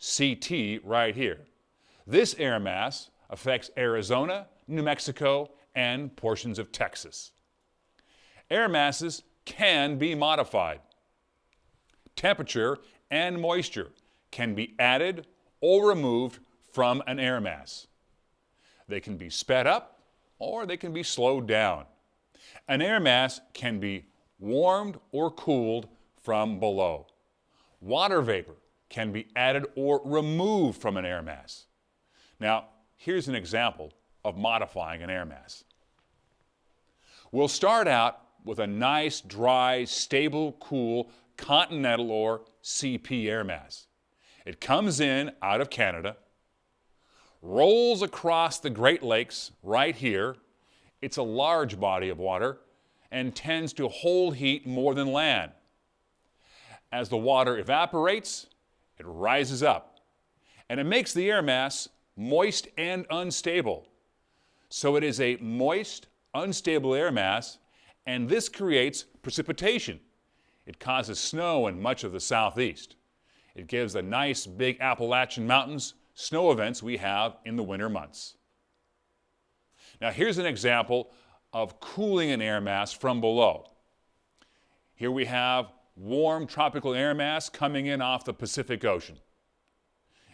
CT, right here. This air mass affects Arizona, New Mexico, and portions of Texas. Air masses can be modified. Temperature and moisture can be added or removed from an air mass. They can be sped up or they can be slowed down. An air mass can be warmed or cooled from below. Water vapor can be added or removed from an air mass. Now, here's an example of modifying an air mass. We'll start out with a nice, dry, stable, cool, continental or CP air mass. It comes in out of Canada, rolls across the Great Lakes right here. It's a large body of water and tends to hold heat more than land. As the water evaporates, it rises up, and it makes the air mass moist and unstable. So it is a moist, unstable air mass, and this creates precipitation. It causes snow in much of the southeast. It gives the nice big Appalachian Mountains snow events we have in the winter months. Now here's an example of cooling an air mass from below. Here we have warm tropical air mass coming in off the Pacific Ocean.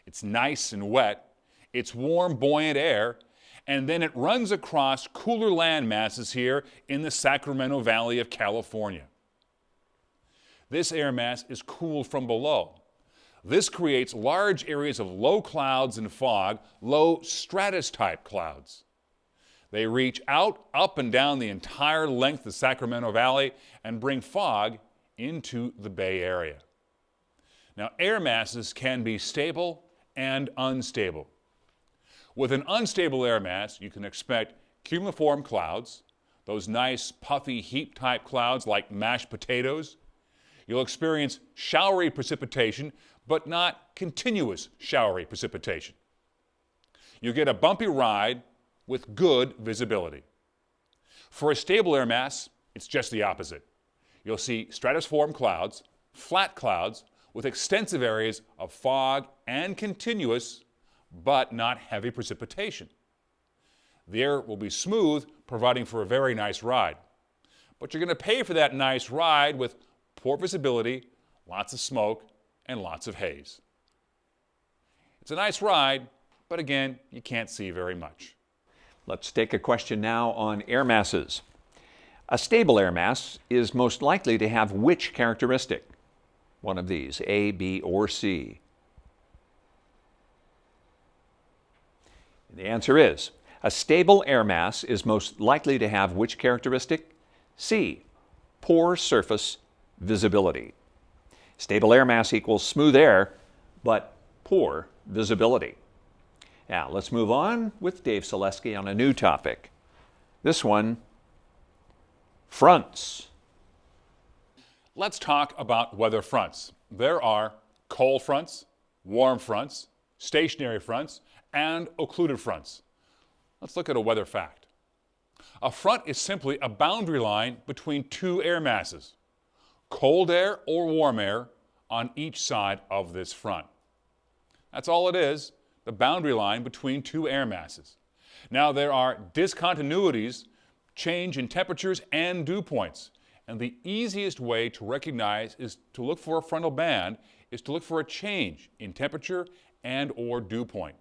It's nice and wet. It's warm, buoyant air, and then it runs across cooler land masses here in the Sacramento Valley of California. This air mass is cooled from below. This creates large areas of low clouds and fog, low stratus-type clouds. They reach out, up and down the entire length of the Sacramento Valley and bring fog into the Bay Area. Now, air masses can be stable and unstable. With an unstable air mass, you can expect cumuliform clouds, those nice puffy heap-type clouds like mashed potatoes. You'll experience showery precipitation, but not continuous showery precipitation. You'll get a bumpy ride with good visibility. For a stable air mass, it's just the opposite. You'll see stratiform clouds, flat clouds, with extensive areas of fog and continuous, but not heavy precipitation. The air will be smooth, providing for a very nice ride. But you're going to pay for that nice ride with poor visibility, lots of smoke, and lots of haze. It's a nice ride, but again, you can't see very much. Let's take a question now on air masses. A stable air mass is most likely to have which characteristic? One of these, A, B, or C. The answer is, a stable air mass is most likely to have which characteristic? C, poor surface visibility. Stable air mass equals smooth air, but poor visibility. Now, let's move on with Dave Selesky on a new topic. This one, fronts. Let's talk about weather fronts. There are cold fronts, warm fronts, stationary fronts, and occluded fronts. Let's look at a weather fact. A front is simply a boundary line between two air masses, cold air or warm air on each side of this front. That's all it is, the boundary line between two air masses. Now, there are discontinuities, change in temperatures and dew points. And the easiest way to recognize is to look for a frontal band is to look for a change in temperature and or dew point.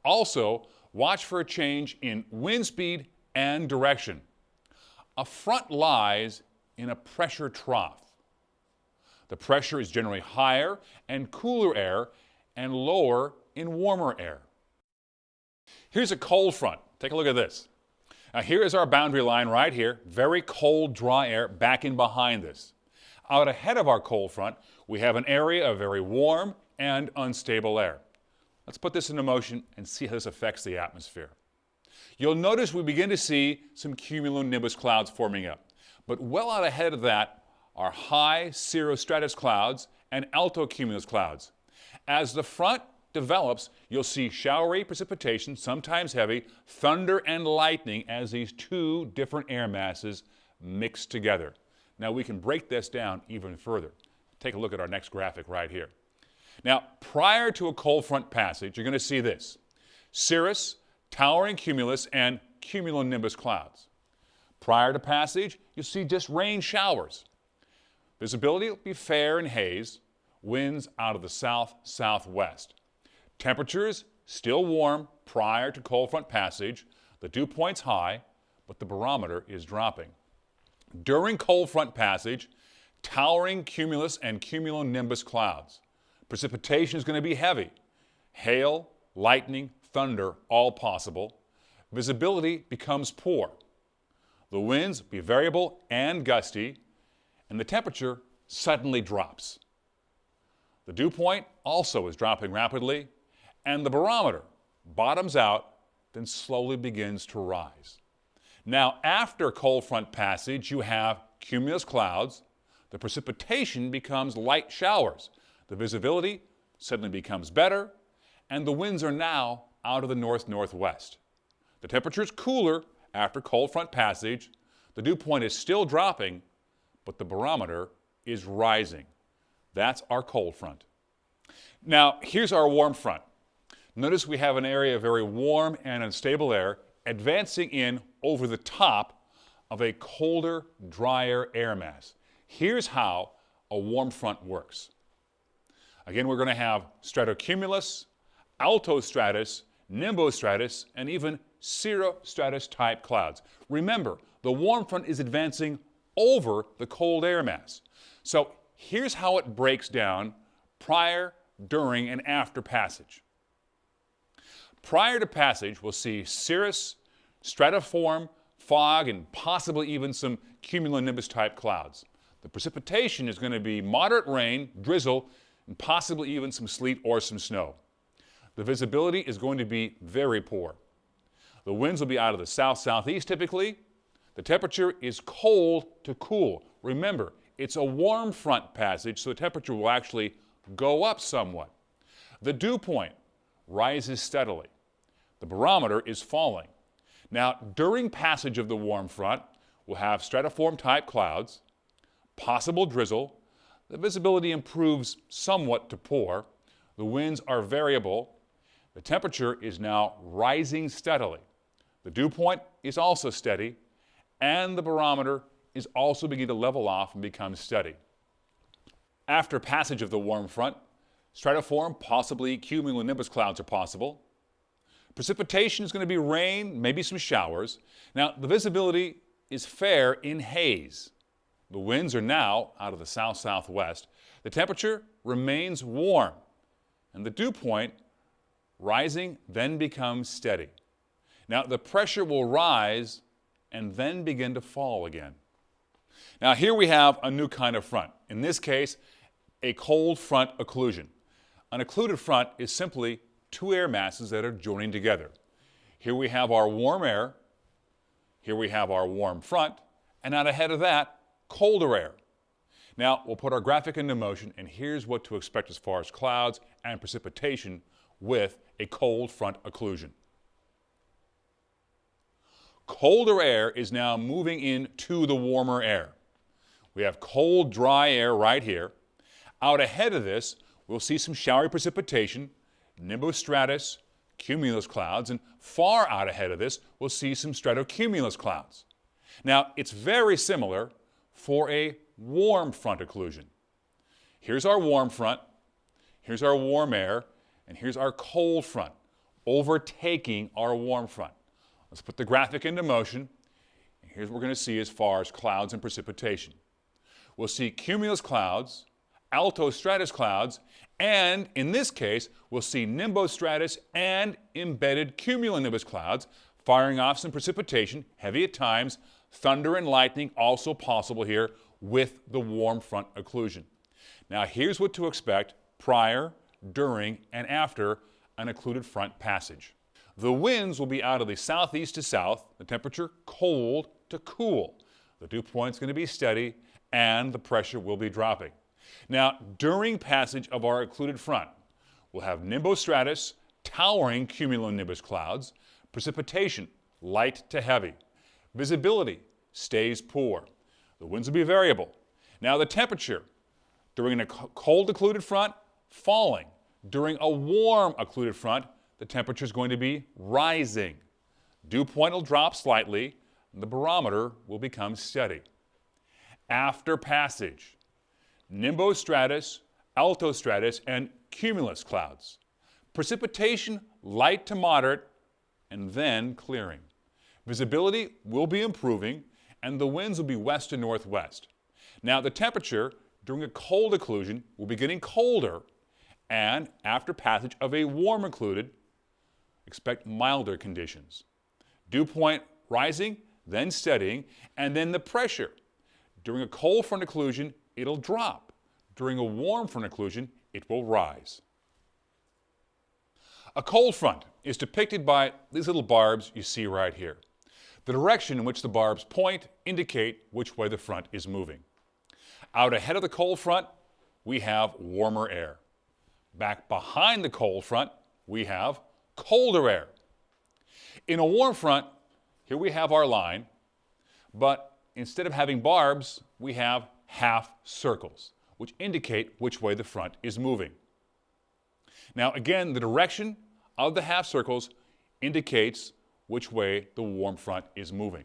Also, watch for a change in wind speed and direction. A front lies in a pressure trough. The pressure is generally higher in cooler air and lower in warmer air. Here's a cold front. Take a look at this. Now, here is our boundary line right here, very cold, dry air back in behind this. Out ahead of our cold front, we have an area of very warm and unstable air. Let's put this into motion and see how this affects the atmosphere. You'll notice we begin to see some cumulonimbus clouds forming up. But well out ahead of that are high cirrostratus clouds and altocumulus clouds. As the front develops, you'll see showery precipitation, sometimes heavy, thunder and lightning as these two different air masses mix together. Now we can break this down even further. Take a look at our next graphic right here. Now, prior to a cold front passage, you're going to see this: cirrus, towering cumulus, and cumulonimbus clouds. Prior to passage, you'll see just rain showers. Visibility will be fair and haze, winds out of the south-southwest. Temperatures still warm prior to cold front passage, the dew point's high, but the barometer is dropping. During cold front passage, towering cumulus and cumulonimbus clouds. Precipitation is going to be heavy. Hail, lightning, thunder, all possible. Visibility becomes poor. The winds be variable and gusty, and the temperature suddenly drops. The dew point also is dropping rapidly, and the barometer bottoms out, then slowly begins to rise. Now, after cold front passage, you have cumulus clouds. The precipitation becomes light showers. The visibility suddenly becomes better, and the winds are now out of the north-northwest. The temperature is cooler after cold front passage. The dew point is still dropping, but the barometer is rising. That's our cold front. Now, here's our warm front. Notice we have an area of very warm and unstable air advancing in over the top of a colder, drier air mass. Here's how a warm front works. Again, we're going to have stratocumulus, altostratus, nimbostratus, and even cirrostratus type clouds. Remember, the warm front is advancing over the cold air mass. So here's how it breaks down prior, during, and after passage. Prior to passage, we'll see cirrus, stratiform, fog, and possibly even some cumulonimbus type clouds. The precipitation is going to be moderate rain, drizzle, and possibly even some sleet or some snow. The visibility is going to be very poor. The winds will be out of the south-southeast typically. The temperature is cold to cool. Remember, it's a warm front passage, so the temperature will actually go up somewhat. The dew point rises steadily. The barometer is falling. Now, during passage of the warm front, we'll have stratiform type clouds, possible drizzle. The visibility improves somewhat to poor. The winds are variable. The temperature is now rising steadily. The dew point is also steady, and the barometer is also beginning to level off and become steady. After passage of the warm front, stratiform, possibly cumulonimbus clouds are possible. Precipitation is going to be rain, maybe some showers. Now, the visibility is fair in haze. The winds are now out of the south-southwest. The temperature remains warm, and the dew point rising then becomes steady. Now, the pressure will rise and then begin to fall again. Now, here we have a new kind of front. In this case, a cold front occlusion. An occluded front is simply two air masses that are joining together. Here we have our warm air, here we have our warm front, and out ahead of that, colder air. Now, we'll put our graphic into motion, and here's what to expect as far as clouds and precipitation with a cold front occlusion. Colder air is now moving into the warmer air. We have cold, dry air right here. Out ahead of this, we'll see some showery precipitation, nimbostratus, cumulus clouds, and far out ahead of this, we'll see some stratocumulus clouds. Now, it's very similar for a warm front occlusion. Here's our warm front, here's our warm air, and here's our cold front, overtaking our warm front. Let's put the graphic into motion. Here's what we're going to see as far as clouds and precipitation. We'll see cumulus clouds, altostratus clouds, and in this case, we'll see nimbostratus and embedded cumulonimbus clouds firing off some precipitation, heavy at times, thunder and lightning also possible here with the warm front occlusion. Now here's what to expect prior, during, and after an occluded front passage. The winds will be out of the southeast to south, the temperature cold to cool. The dew point is going to be steady and the pressure will be dropping. Now, during passage of our occluded front, we'll have nimbostratus, towering cumulonimbus clouds, precipitation, light to heavy. Visibility stays poor. The winds will be variable. Now, the temperature during a cold occluded front, falling. During a warm occluded front, the temperature is going to be rising. Dew point will drop slightly, and the barometer will become steady. After passage, nimbostratus, altostratus, and cumulus clouds. Precipitation light to moderate, and then clearing. Visibility will be improving, and the winds will be west to northwest. Now, the temperature during a cold occlusion will be getting colder, and after passage of a warm occluded, expect milder conditions. Dew point rising, then steadying, and then the pressure. During a cold front occlusion, it'll drop. During a warm front occlusion, it will rise. A cold front is depicted by these little barbs you see right here. The direction in which the barbs point indicate which way the front is moving. Out ahead of the cold front, we have warmer air. Back behind the cold front, we have colder air. In a warm front, here we have our line, but instead of having barbs, we have half circles, which indicate which way the front is moving. Now again, the direction of the half circles indicates which way the warm front is moving.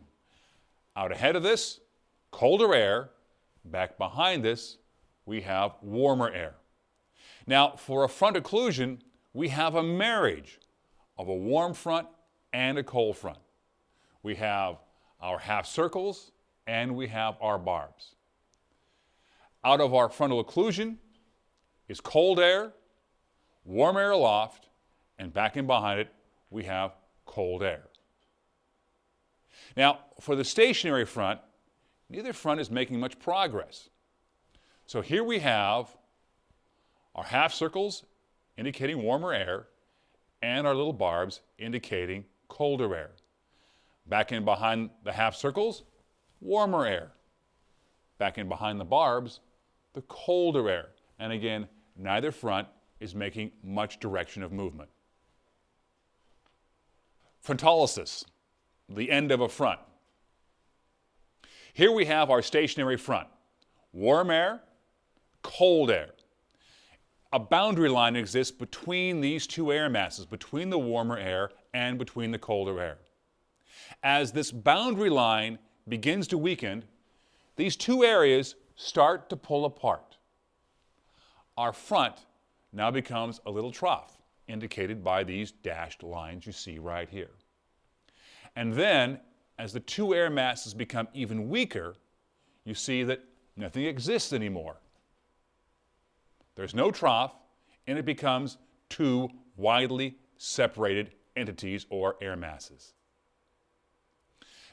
Out ahead of this, colder air. Back behind this, we have warmer air. Now, for a front occlusion, we have a marriage of a warm front and a cold front. We have our half circles and we have our barbs. Out of our frontal occlusion is cold air, warm air aloft, and back in behind it, we have cold air. Now, for the stationary front, neither front is making much progress. So here we have our half circles indicating warmer air and our little barbs indicating colder air. Back in behind the half circles, warmer air. Back in behind the barbs, the colder air. And again, neither front is making much direction of movement. Frontalysis, the end of a front. Here we have our stationary front. Warm air, cold air. A boundary line exists between these two air masses, between the warmer air and between the colder air. As this boundary line begins to weaken, these two areas start to pull apart. Our front now becomes a little trough, indicated by these dashed lines you see right here. And then, as the two air masses become even weaker, you see that nothing exists anymore. There's no trough, and it becomes two widely separated entities or air masses.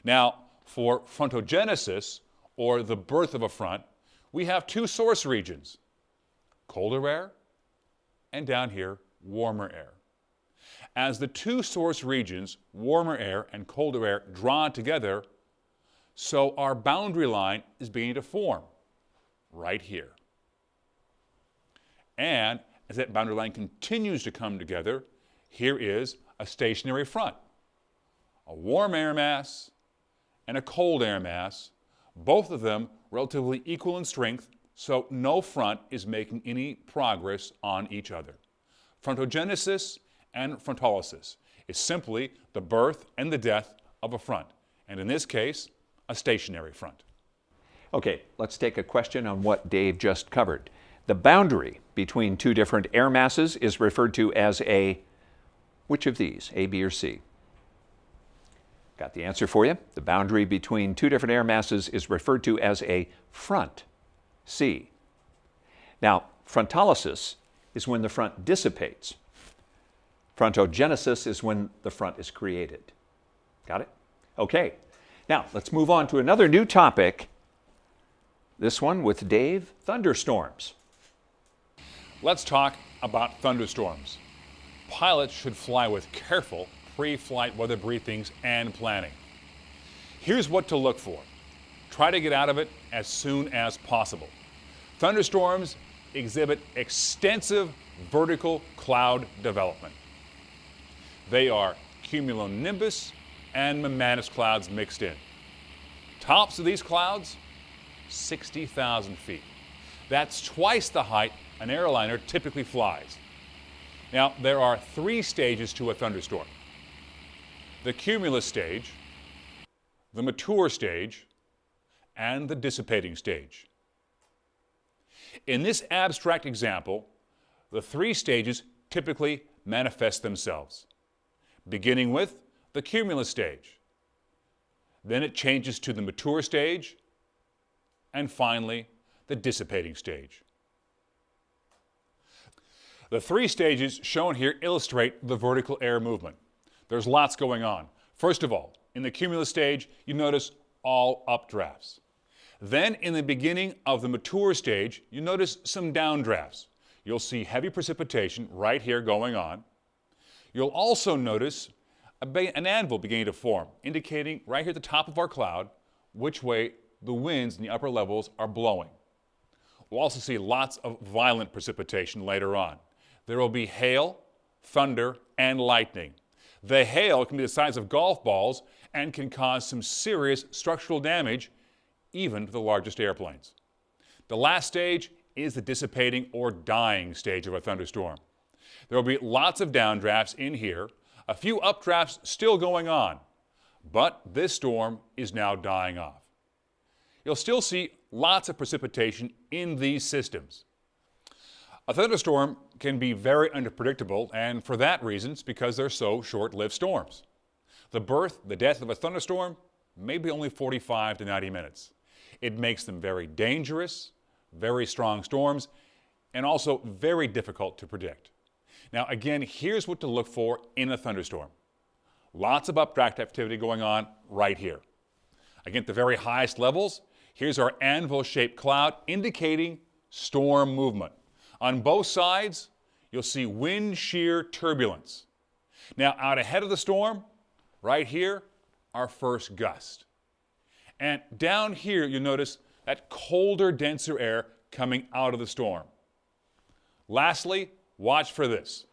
Now, for frontogenesis, or the birth of a front, we have two source regions, colder air and down here, warmer air. As the two source regions, warmer air and colder air, draw together, so our boundary line is beginning to form right here. And as that boundary line continues to come together, here is a stationary front, a warm air mass and a cold air mass, both of them relatively equal in strength, so no front is making any progress on each other. Frontogenesis and frontalysis is simply the birth and the death of a front, and in this case, a stationary front. Okay, let's take a question on what Dave just covered. The boundary between two different air masses is referred to as a, which of these, A, B, or C? Got the answer for you. The boundary between two different air masses is referred to as a front, C. Now, frontalysis is when the front dissipates. Frontogenesis is when the front is created. Got it? Okay. Now, let's move on to another new topic. This one with Dave, thunderstorms. Let's talk about thunderstorms. Pilots should fly with careful pre-flight weather briefings and planning. Here's what to look for. Try to get out of it as soon as possible. Thunderstorms exhibit extensive vertical cloud development. They are cumulonimbus and mammatus clouds mixed in. Tops of these clouds, 60,000 feet. That's twice the height an airliner typically flies. Now, there are three stages to a thunderstorm: the cumulus stage, the mature stage, and the dissipating stage. In this abstract example, the three stages typically manifest themselves, beginning with the cumulus stage. Then it changes to the mature stage, and finally, the dissipating stage. The three stages shown here illustrate the vertical air movement. There's lots going on. First of all, in the cumulus stage, you notice all updrafts. Then in the beginning of the mature stage, you notice some downdrafts. You'll see heavy precipitation right here going on. You'll also notice an anvil beginning to form, indicating right here at the top of our cloud which way the winds in the upper levels are blowing. We'll also see lots of violent precipitation later on. There will be hail, thunder, and lightning. The hail can be the size of golf balls and can cause some serious structural damage, even to the largest airplanes. The last stage is the dissipating or dying stage of a thunderstorm. There will be lots of downdrafts in here, a few updrafts still going on, but this storm is now dying off. You'll still see lots of precipitation in these systems. A thunderstorm can be very unpredictable, and for that reason, it's because they're so short-lived storms. The birth, the death of a thunderstorm may be only 45 to 90 minutes. It makes them very dangerous, very strong storms, and also very difficult to predict. Now again, here's what to look for in a thunderstorm. Lots of updraft activity going on right here. Again, at the very highest levels, here's our anvil-shaped cloud indicating storm movement. On both sides, you'll see wind shear turbulence. Now, out ahead of the storm, right here, our first gust. And down here, you'll notice that colder, denser air coming out of the storm. Lastly, watch for this.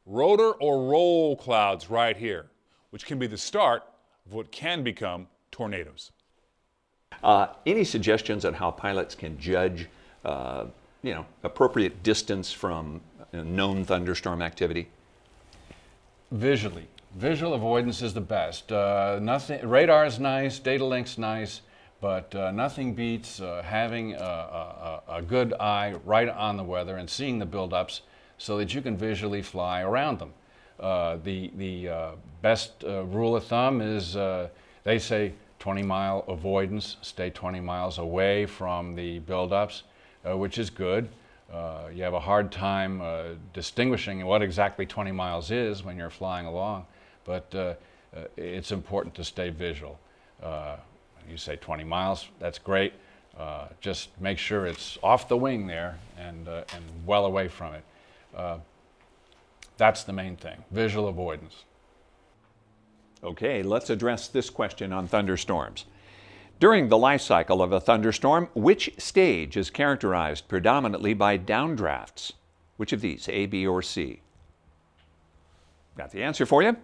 Rotor or roll clouds right here, which can be the start of what can become tornadoes. Any suggestions on how pilots can judge, appropriate distance from known thunderstorm activity? Visually. Visual avoidance is the best. Radar is nice, data link's nice, but nothing beats having a good eye right on the weather and seeing the buildups so that you can visually fly around them. The best rule of thumb is they say 20-mile avoidance, stay 20 miles away from the buildups, which is good. You have a hard time distinguishing what exactly 20 miles is when you're flying along, but it's important to stay visual. You say 20 miles, that's great. Just make sure it's off the wing there and well away from it. That's the main thing, visual avoidance. Okay, let's address this question on thunderstorms. During the life cycle of a thunderstorm, which stage is characterized predominantly by downdrafts? Which of these, A, B, or C? Got the answer for you.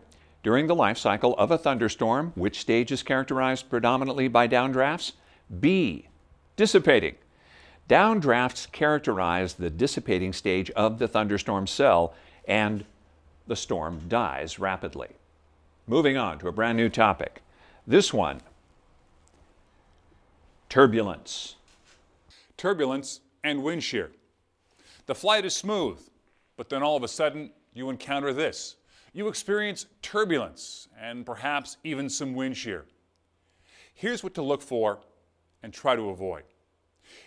During the life cycle of a thunderstorm, which stage is characterized predominantly by downdrafts? B, dissipating. Downdrafts characterize the dissipating stage of the thunderstorm cell, and the storm dies rapidly. Moving on to a brand new topic. This one, turbulence. Turbulence and wind shear. The flight is smooth, but then all of a sudden you encounter this. You experience turbulence and perhaps even some wind shear. Here's what to look for and try to avoid.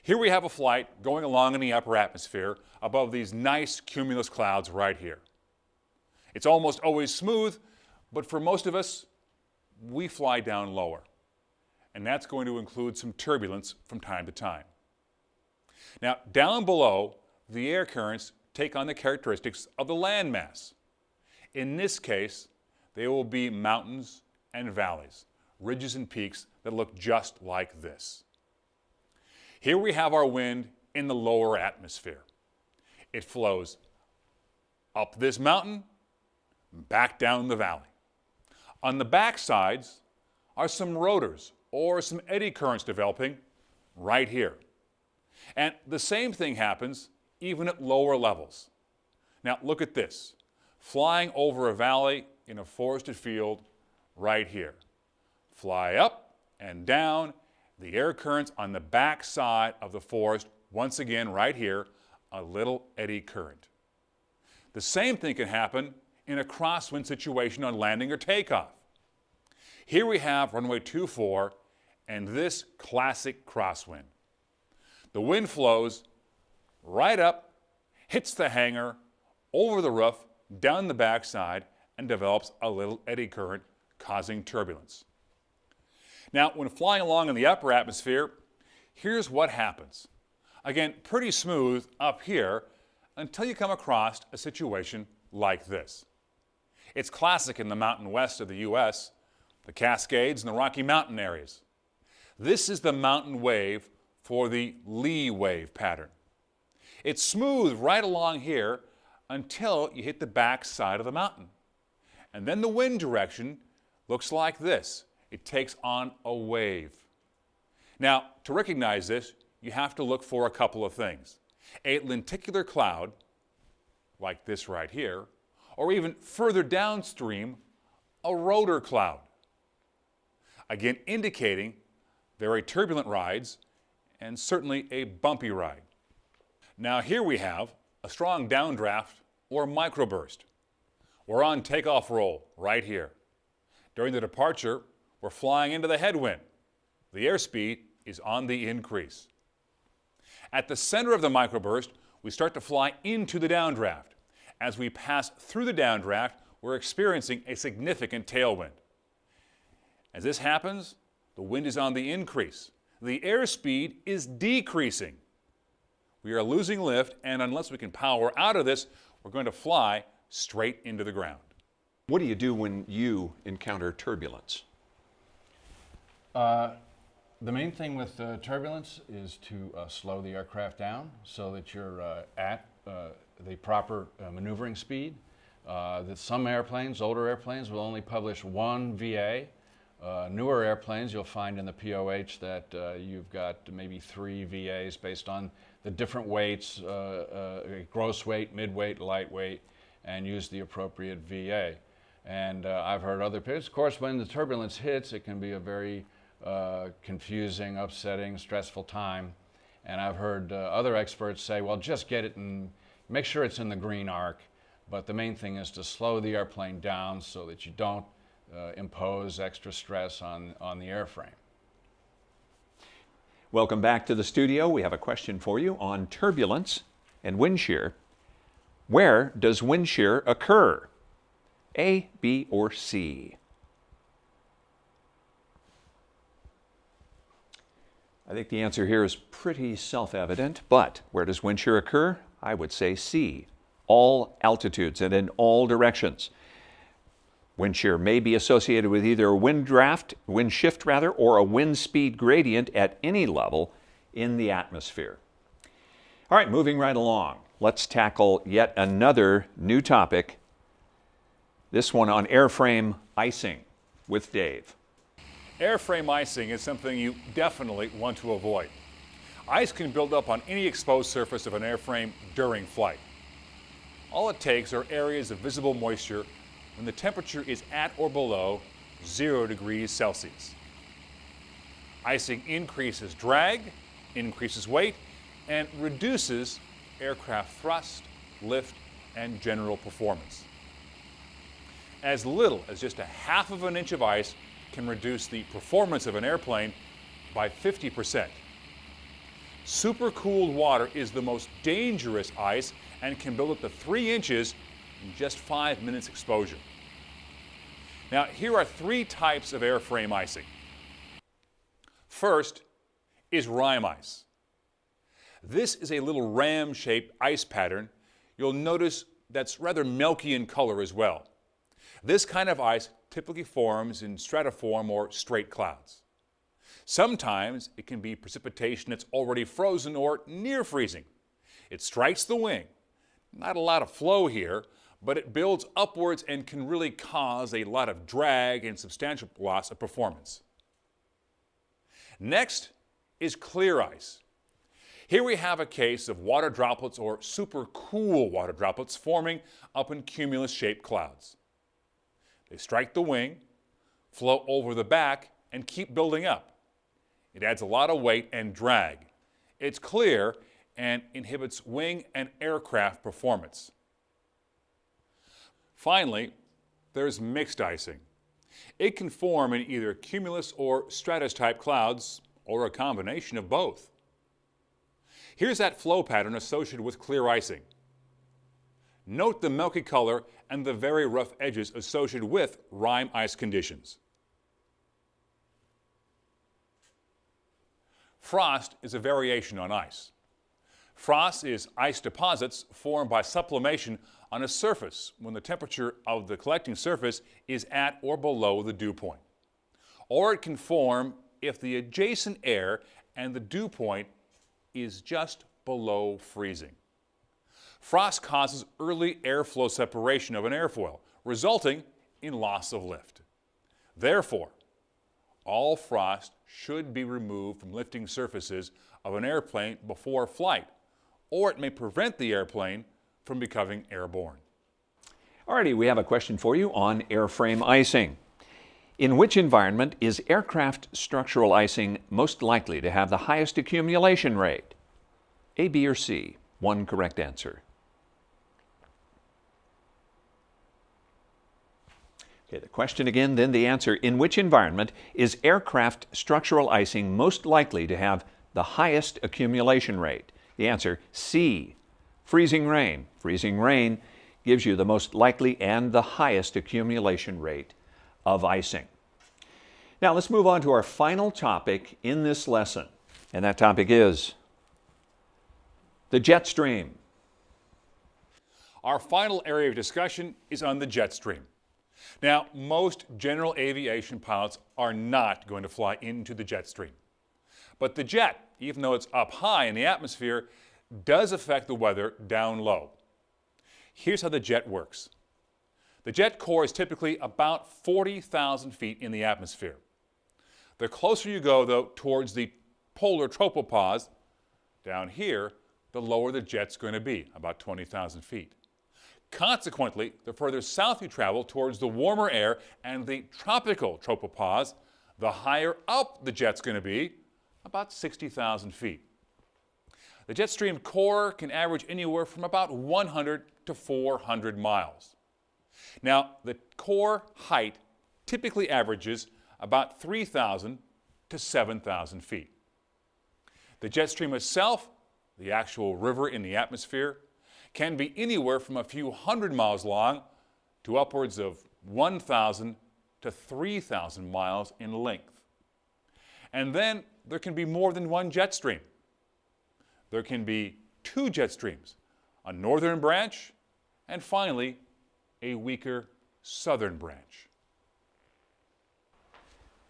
Here we have a flight going along in the upper atmosphere above these nice cumulus clouds right here. It's almost always smooth, but for most of us, we fly down lower. And that's going to include some turbulence from time to time. Now, down below, the air currents take on the characteristics of the landmass. In this case, they will be mountains and valleys, ridges and peaks that look just like this. Here we have our wind in the lower atmosphere. It flows up this mountain, back down the valley. On the back sides are some rotors or some eddy currents developing right here. And the same thing happens even at lower levels. Now look at this, flying over a valley in a forested field right here. Fly up and down, the air currents on the back side of the forest, once again right here, a little eddy current. The same thing can happen in a crosswind situation on landing or takeoff. Here we have runway 24 and this classic crosswind. The wind flows right up, hits the hangar, over the roof, down the backside, and develops a little eddy current causing turbulence. Now, when flying along in the upper atmosphere, here's what happens. Again, pretty smooth up here until you come across a situation like this. It's classic in the mountain west of the U.S., the Cascades and the Rocky Mountain areas. This is the mountain wave for the lee wave pattern. It's smooth right along here until you hit the back side of the mountain. And then the wind direction looks like this. It takes on a wave. Now, to recognize this, you have to look for a couple of things. A lenticular cloud, like this right here, or even further downstream, a rotor cloud. Again, indicating very turbulent rides and certainly a bumpy ride. Now here we have a strong downdraft or microburst. We're on takeoff roll right here. During the departure, we're flying into the headwind. The airspeed is on the increase. At the center of the microburst, we start to fly into the downdraft. As we pass through the downdraft, we're experiencing a significant tailwind. As this happens, the wind is on the increase. The airspeed is decreasing. We are losing lift, and unless we can power out of this, we're going to fly straight into the ground. What do you do when you encounter turbulence? The main thing with turbulence is to slow the aircraft down so that you're at the proper maneuvering speed. That some airplanes, older airplanes, will only publish one VA. Newer airplanes, you'll find in the POH that you've got maybe 3 VAs based on the different weights, gross weight, mid-weight, lightweight, and use the appropriate VA. And I've heard other pilots, of course, when the turbulence hits, it can be a very confusing, upsetting, stressful time. And I've heard other experts say, well, just get it and make sure it's in the green arc. But the main thing is to slow the airplane down so that you don't impose extra stress on the airframe. Welcome back to the studio. We have a question for you on turbulence and wind shear. Where does wind shear occur? A, B, or C? I think the answer here is pretty self-evident, but where does wind shear occur? I would say C, all altitudes and in all directions. Wind shear may be associated with either a wind shift, or a wind speed gradient at any level in the atmosphere. All right, moving right along. Let's tackle yet another new topic, this one on airframe icing with Dave. Airframe icing is something you definitely want to avoid. Ice can build up on any exposed surface of an airframe during flight. All it takes are areas of visible moisture when the temperature is at or below 0 degrees Celsius. Icing increases drag, increases weight, and reduces aircraft thrust, lift, and general performance. As little as just 1/2 of an inch of ice can reduce the performance of an airplane by 50%. Supercooled water is the most dangerous ice and can build up to 3 inches in just 5 minutes exposure. Now, here are 3 types of airframe icing. First is rime ice. This is a little ram-shaped ice pattern. You'll notice that's rather milky in color as well. This kind of ice typically forms in stratiform or straight clouds. Sometimes it can be precipitation that's already frozen or near freezing. It strikes the wing. Not a lot of flow here, but it builds upwards and can really cause a lot of drag and substantial loss of performance. Next is clear ice. Here we have a case of water droplets or supercool water droplets forming up in cumulus-shaped clouds. They strike the wing, flow over the back, and keep building up. It adds a lot of weight and drag. It's clear and inhibits wing and aircraft performance. Finally, there's mixed icing. It can form in either cumulus or stratus-type clouds, or a combination of both. Here's that flow pattern associated with clear icing. Note the milky color and the very rough edges associated with rime ice conditions. Frost is a variation on ice. Frost is ice deposits formed by sublimation on a surface when the temperature of the collecting surface is at or below the dew point. Or it can form if the adjacent air and the dew point is just below freezing. Frost causes early airflow separation of an airfoil, resulting in loss of lift. Therefore, all frost should be removed from lifting surfaces of an airplane before flight, or it may prevent the airplane from becoming airborne. Alrighty, we have a question for you on airframe icing. In which environment is aircraft structural icing most likely to have the highest accumulation rate? A, B, or C? One correct answer. Okay, the question again, then the answer. In which environment is aircraft structural icing most likely to have the highest accumulation rate? The answer, C, freezing rain. Freezing rain gives you the most likely and the highest accumulation rate of icing. Now let's move on to our final topic in this lesson, and that topic is the jet stream. Our final area of discussion is on the jet stream. Now, most general aviation pilots are not going to fly into the jet stream. But the jet, even though it's up high in the atmosphere, does affect the weather down low. Here's how the jet works. The jet core is typically about 40,000 feet in the atmosphere. The closer you go, though, towards the polar tropopause, down here, the lower the jet's going to be, about 20,000 feet. Consequently, the further south you travel towards the warmer air and the tropical tropopause, the higher up the jet's going to be, about 60,000 feet. The jet stream core can average anywhere from about 100 to 400 miles. Now, the core height typically averages about 3,000 to 7,000 feet. The jet stream itself, the actual river in the atmosphere, can be anywhere from a few hundred miles long to upwards of 1,000 to 3,000 miles in length. And then there can be more than one jet stream. There can be two jet streams, a northern branch, and finally, a weaker southern branch.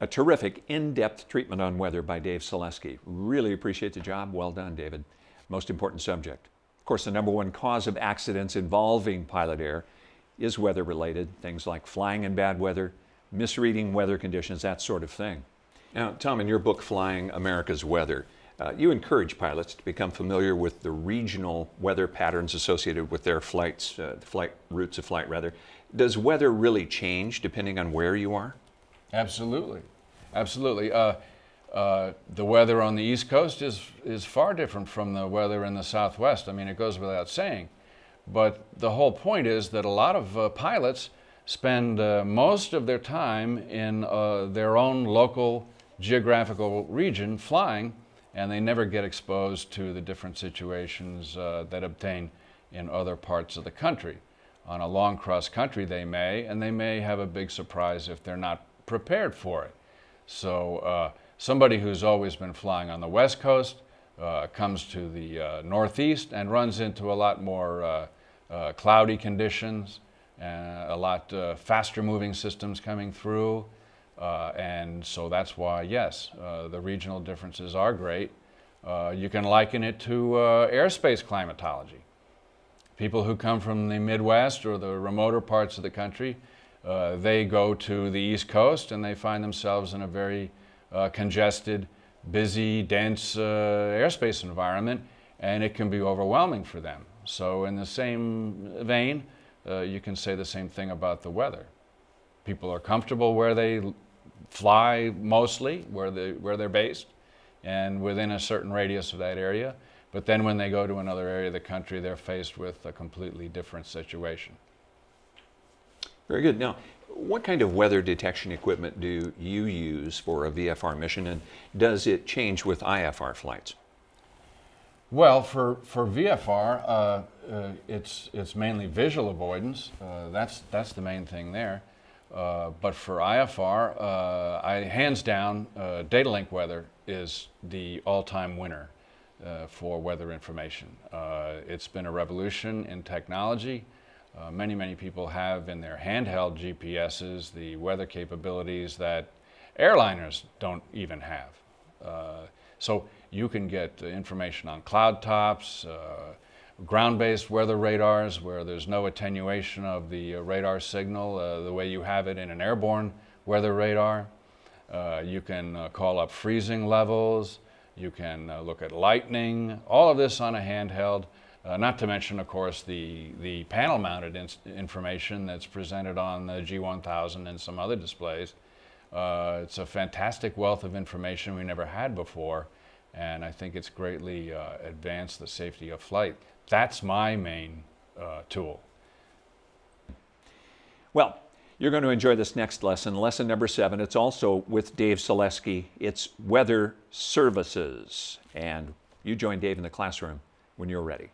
A terrific in-depth treatment on weather by Dave Selesky. Really appreciate the job. Well done, David. Most important subject. Of course, the number one cause of accidents involving pilot air is weather-related, things like flying in bad weather, misreading weather conditions, that sort of thing. Now, Tom, in your book, Flying America's Weather, you encourage pilots to become familiar with the regional weather patterns associated with their flights, routes of flight, rather. Does weather really change depending on where you are? Absolutely. Absolutely. The weather on the East Coast is far different from the weather in the Southwest. I mean, it goes without saying. But the whole point is that a lot of pilots spend most of their time in their own local geographical region flying, and they never get exposed to the different situations that obtain in other parts of the country. On a long cross country they may, and they may have a big surprise if they're not prepared for it. So somebody who's always been flying on the West Coast comes to the Northeast and runs into a lot more cloudy conditions, and a lot faster moving systems coming through. And so that's why, yes, the regional differences are great. You can liken it to airspace climatology. People who come from the Midwest or the remoter parts of the country, they go to the East Coast and they find themselves in a very congested, busy, dense airspace environment, and it can be overwhelming for them. So in the same vein, you can say the same thing about the weather. People are comfortable where they fly mostly, where they're based, and within a certain radius of that area. But then when they go to another area of the country, they're faced with a completely different situation. Very good. Now, what kind of weather detection equipment do you use for a VFR mission, and does it change with IFR flights? Well, for VFR, it's mainly visual avoidance. That's the main thing there. But for IFR, hands down, data link weather is the all-time winner for weather information. It's been a revolution in technology. Many people have in their handheld GPSs the weather capabilities that airliners don't even have. So you can get information on cloud tops, ground-based weather radars where there's no attenuation of the radar signal the way you have it in an airborne weather radar. You can call up freezing levels. You can look at lightning, all of this on a handheld. Not to mention, of course, the panel-mounted information that's presented on the G1000 and some other displays. It's a fantastic wealth of information we never had before, and I think it's greatly advanced the safety of flight. That's my main tool. Well, you're going to enjoy this next lesson, lesson number 7. It's also with Dave Selesky. It's Weather Services. And you join Dave in the classroom when you're ready.